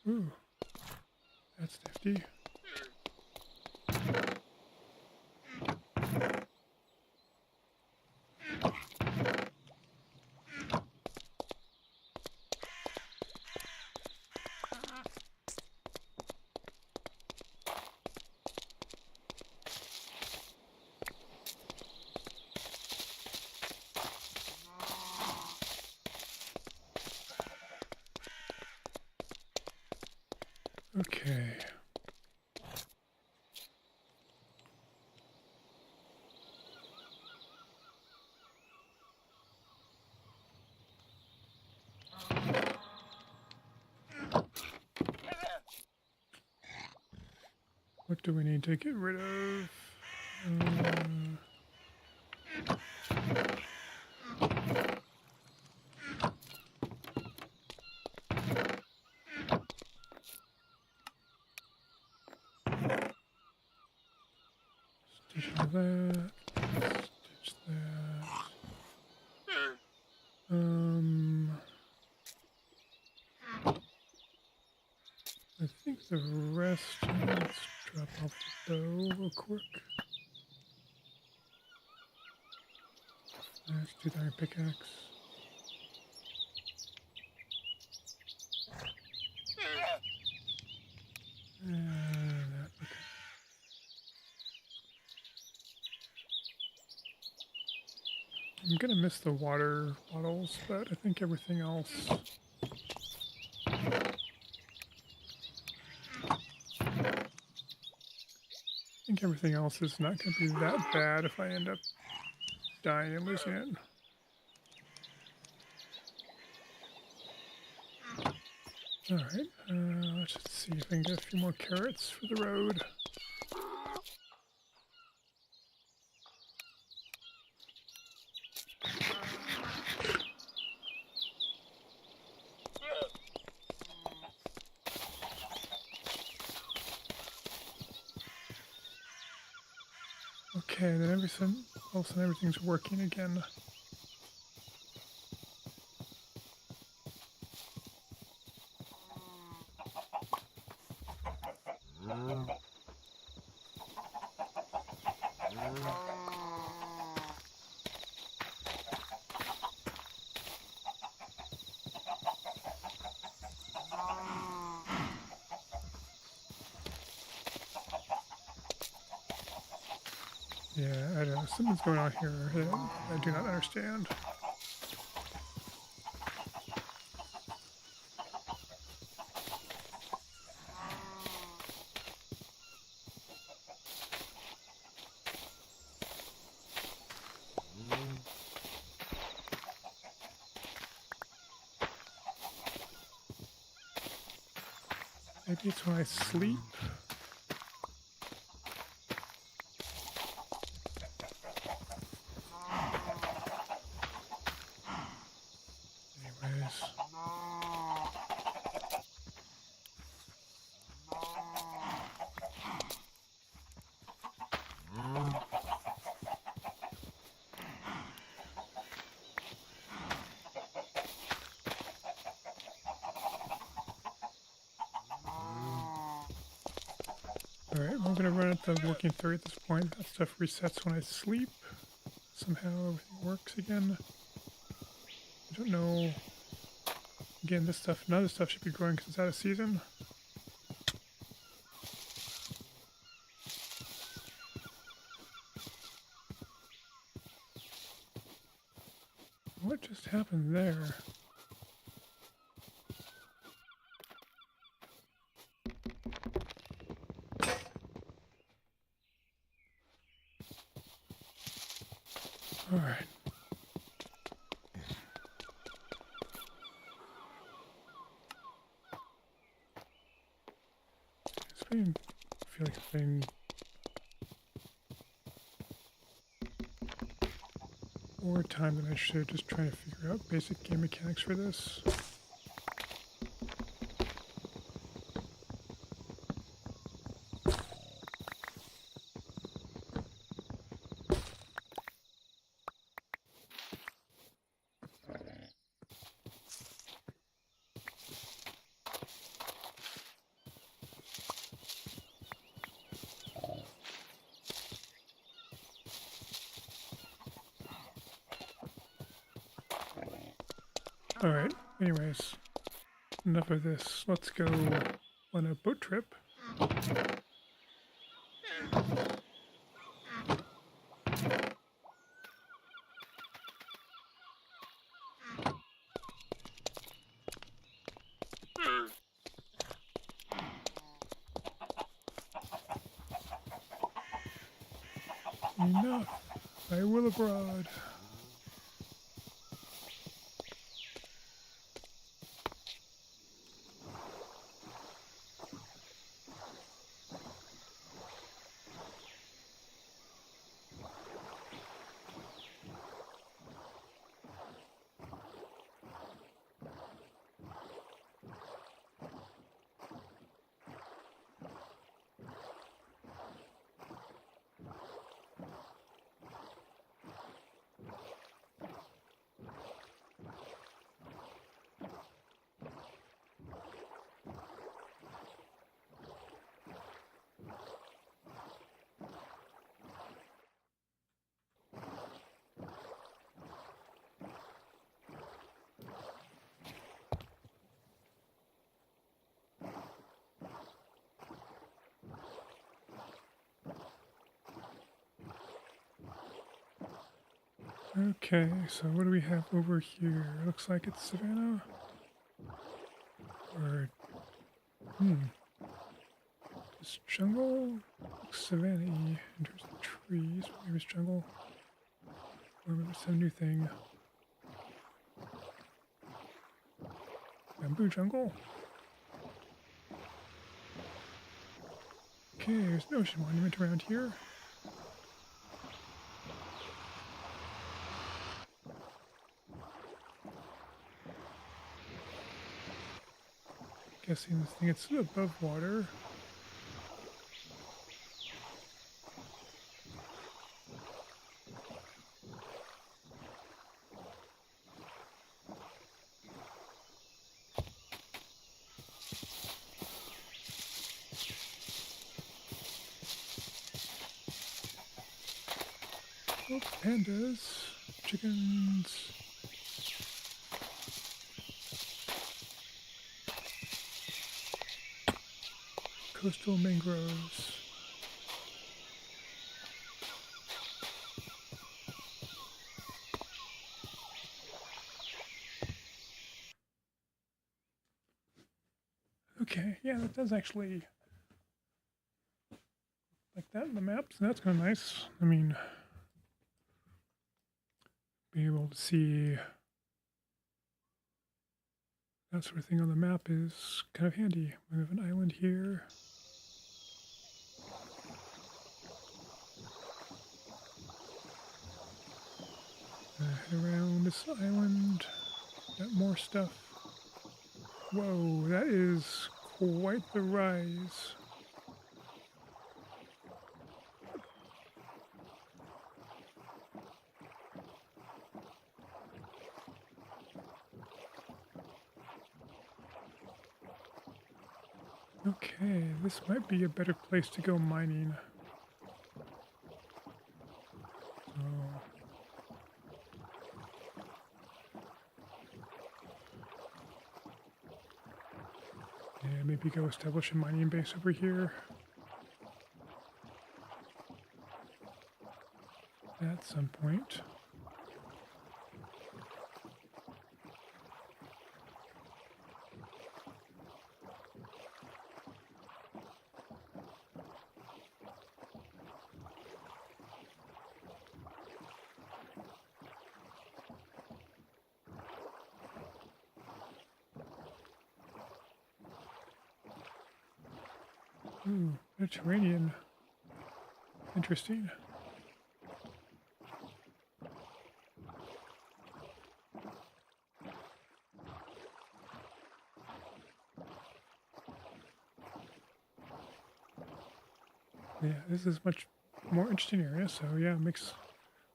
ooh, that's nifty. Okay. What do we need to get rid of? Stitch all that. Stitch that. I think the rest. Let's drop off the bow real quick. Let's do the iron pickaxe. And that. Okay. I'm gonna miss the water bottles, but I think everything else. I think everything else is not going to be that bad if I end up dying and losing it. Alright, let's just see if I can get a few more carrots for the road. Okay, then all of a sudden everything's working again. Yeah, I don't know. Something's going on here that I do not understand. Maybe it's when I sleep. Anyways. Alright, well, I'm gonna run at the working theory at this point. That stuff resets when I sleep. Somehow everything works again. I don't know. Again, this stuff, none of this stuff should be growing because it's out of season. What just happened there? Alright. I feel like spending more time than I should just trying to figure out basic game mechanics for this. Alright, anyways, enough of this. Let's go on a boat trip. Enough. I will abroad. Okay, so what do we have over here? Looks like it's savanna. Or, it's jungle? Looks savanna-y in terms of trees. Maybe it's jungle. Or maybe it's some new thing. Bamboo jungle? Okay, there's an ocean monument around here. Guessing this thing it's above water. Oh, pandas, chickens. Coastal mangroves. Okay, yeah, that does actually like that in the map, so that's kind of nice. I mean, being able to see that sort of thing on the map is kind of handy. We have an island here. Head around this island. Got more stuff. Whoa, that is quite the rise. Okay, this might be a better place to go mining. Oh. Yeah, maybe go establish a mining base over here. At some point. Ooh, Mediterranean. Interesting. Yeah, this is much more interesting area, so yeah, it makes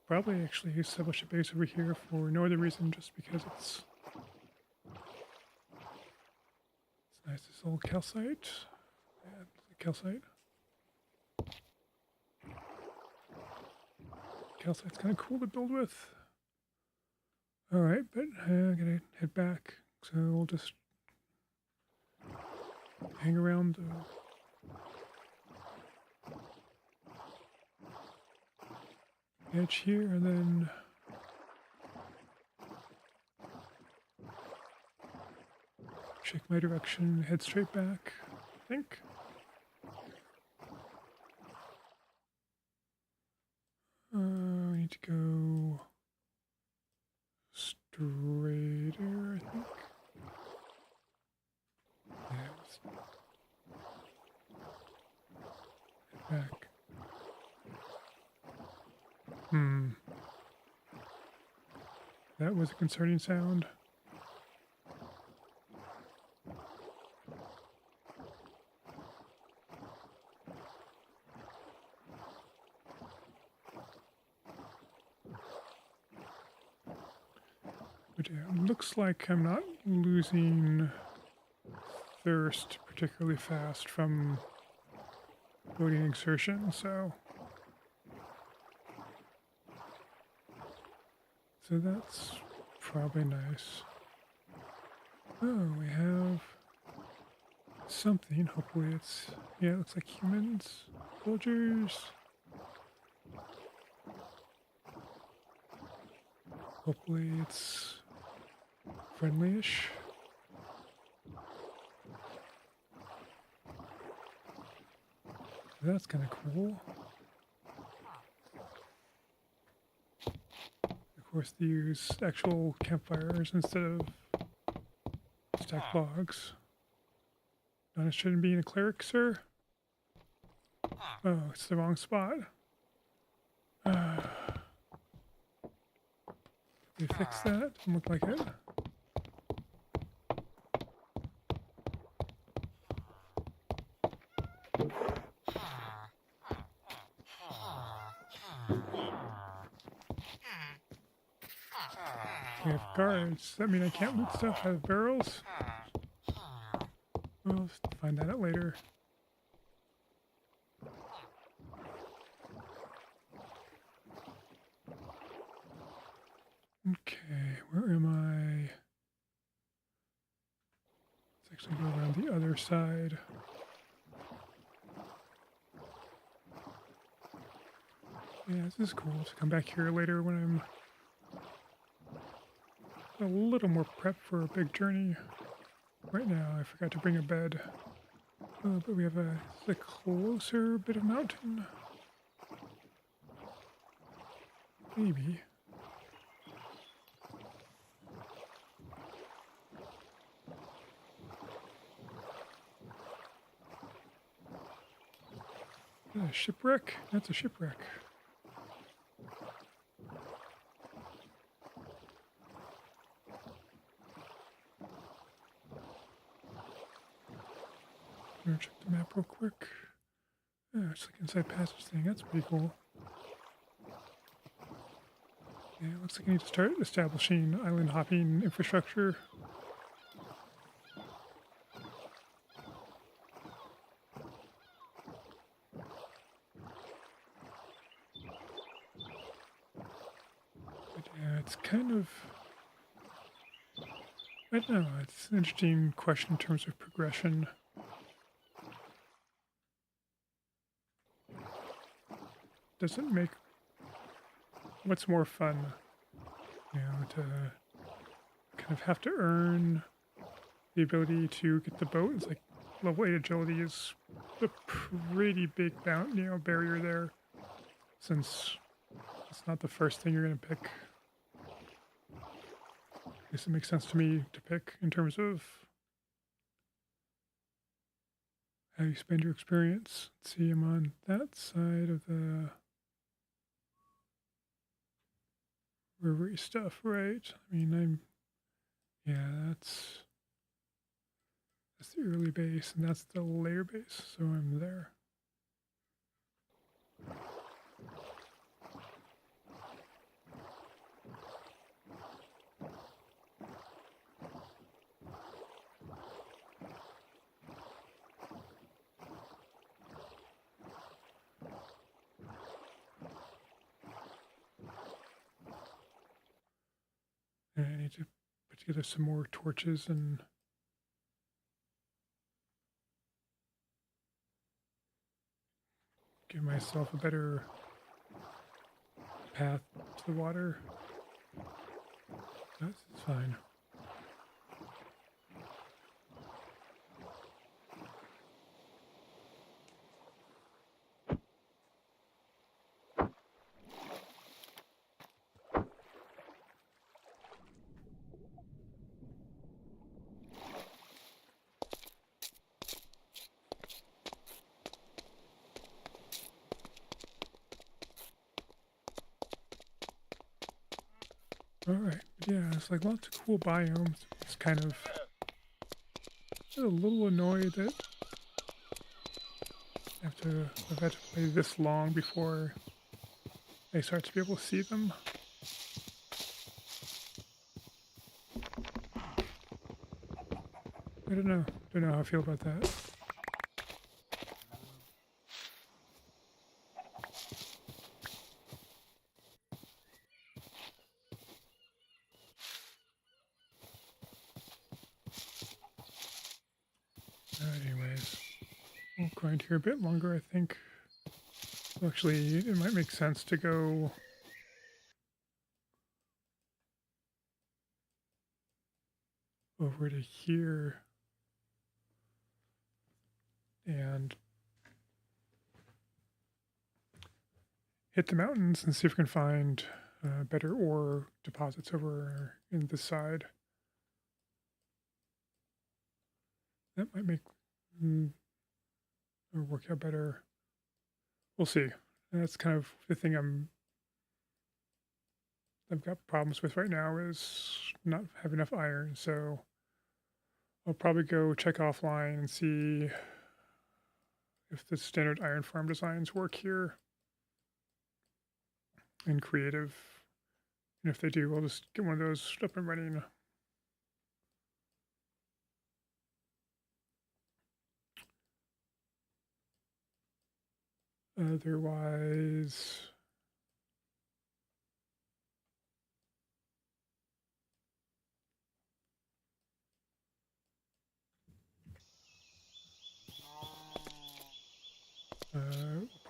probably actually establish a base over here for no other reason, just because it's nice. This old calcite. Yeah, calcite. Calcite's kind of cool to build with. All right, but I'm gonna head back, so we'll just hang around the edge here, and then check my direction, head straight back, I think. I need to go straighter, I think. Yeah, let's head back. That was a concerning sound. But yeah, it looks like I'm not losing thirst particularly fast from boating exertion, so that's probably nice. Oh, we have something. Hopefully it's, yeah, it looks like humans, villagers. Hopefully it's friendly-ish. That's kind of cool. Of course, they use actual campfires instead of stacked logs. Not interested in being a cleric, sir? Oh, it's the wrong spot. They fix that? Doesn't look like it. We have guards. Does that mean I can't loot stuff out of barrels? We'll find that out later. Okay, where am I? Let's actually go around the other side. Yeah, this is cool to come back here later when I'm a little more prepped for a big journey. Right now, I forgot to bring a bed. But we have a closer bit of mountain. Maybe. A shipwreck? That's a shipwreck. I'm gonna check the map real quick. Yeah, it's like inside passage thing. That's pretty cool. Yeah, it looks like I need to start establishing island hopping infrastructure. But yeah, it's kind of... I don't know, it's an interesting question in terms of progression. Does it make... What's more fun? You know, to kind of have to earn the ability to get the boat. It's like level 8 agility is a pretty big barrier there, since it's not the first thing you're going to pick. At least it makes sense to me to pick in terms of how you spend your experience. Let's see, I'm on that side of the rivery stuff, right? I mean, that's the early base, and that's the later base, so I'm there. And I need to put together some more torches and give myself a better path to the water. This is fine. Alright, yeah, it's like lots of cool biomes. It's kind of a little annoyed that I've had to play this long before I start to be able to see them. I don't know how I feel about that. Anyways, we'll grind here a bit longer, I think. Actually, it might make sense to go over to here and hit the mountains and see if we can find better ore deposits over in this side. That might make or work out better. We'll see. And that's kind of the thing I've got problems with right now is not have enough iron. So I'll probably go check offline and see if the standard iron farm designs work here in creative. And if they do, I'll just get one of those up and running. Otherwise,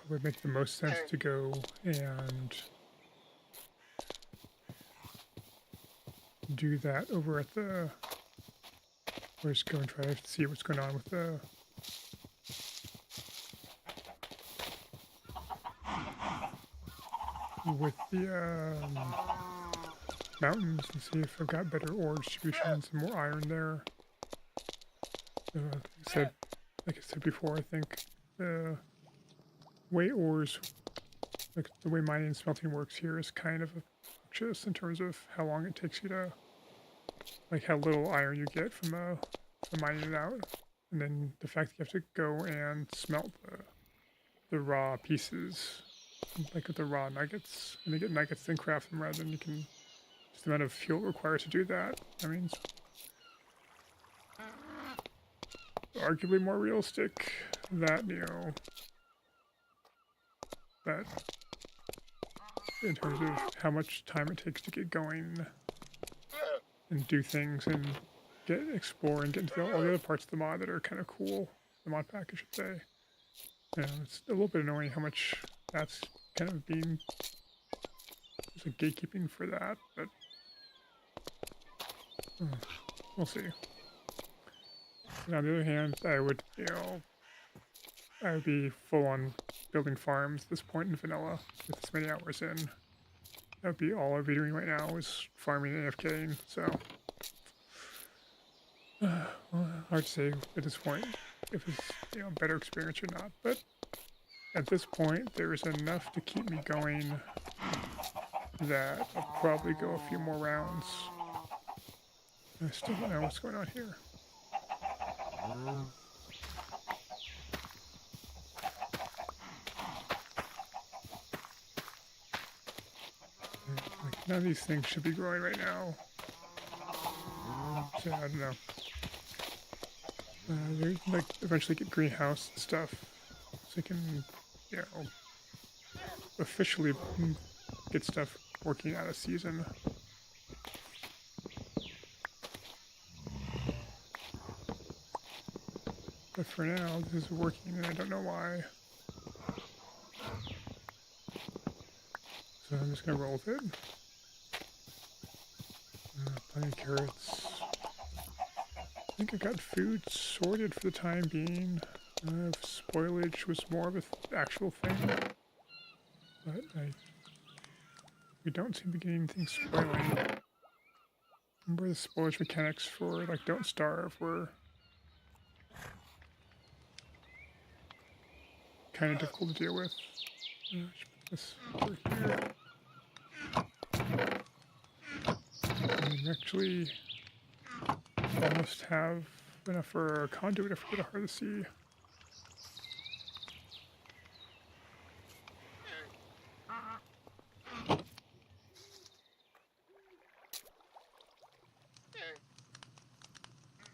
it would make the most sense to go and do that over at the... We'll just go and try to see what's going on with the... mountains and see if I've got better ore distributions and more iron there. Like I said before, I think the way ores, like the way mining and smelting works here is kind of obnoxious in terms of how long it takes you to, like how little iron you get from mining it out, and then the fact that you have to go and smelt the raw pieces, like with the raw nuggets, and you get nuggets then craft them rather than you can. Just the amount of fuel required to do that. I mean, it's arguably more realistic that, you know, that in terms of how much time it takes to get going and do things and explore and get into all the other parts of the mod that are kind of cool. The mod pack, I should say. It's a little bit annoying how much that's kind of being... There's a gatekeeping for that, but... we'll see. And on the other hand, I would, you know, I would be full on building farms at this point in vanilla with this many hours in. That would be all I'd be doing right now is farming and AFKing, so... well, hard to say at this point if it's, you know, a better experience or not, but at this point there is enough to keep me going that I'll probably go a few more rounds. I still don't know what's going on here. Like, none of these things should be growing right now. So I don't know. They like eventually get greenhouse and stuff, so you can, you know, officially get stuff working out of season. But for now, this is working and I don't know why. So I'm just gonna roll with it. Plenty of carrots. I think I got food sorted for the time being. Spoilage was more of an actual thing. But we don't seem to be getting anything spoiling. Remember the spoilage mechanics for, like, Don't Starve were kind of difficult to deal with. I should put this over here. And we actually almost have enough for a conduit if we go to Heart of the Sea.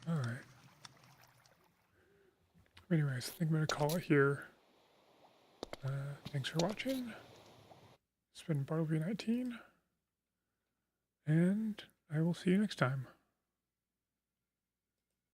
Alright. Anyways, I think I'm going to call it here. Thanks for watching. It's been Bartleby19, and I will see you next time.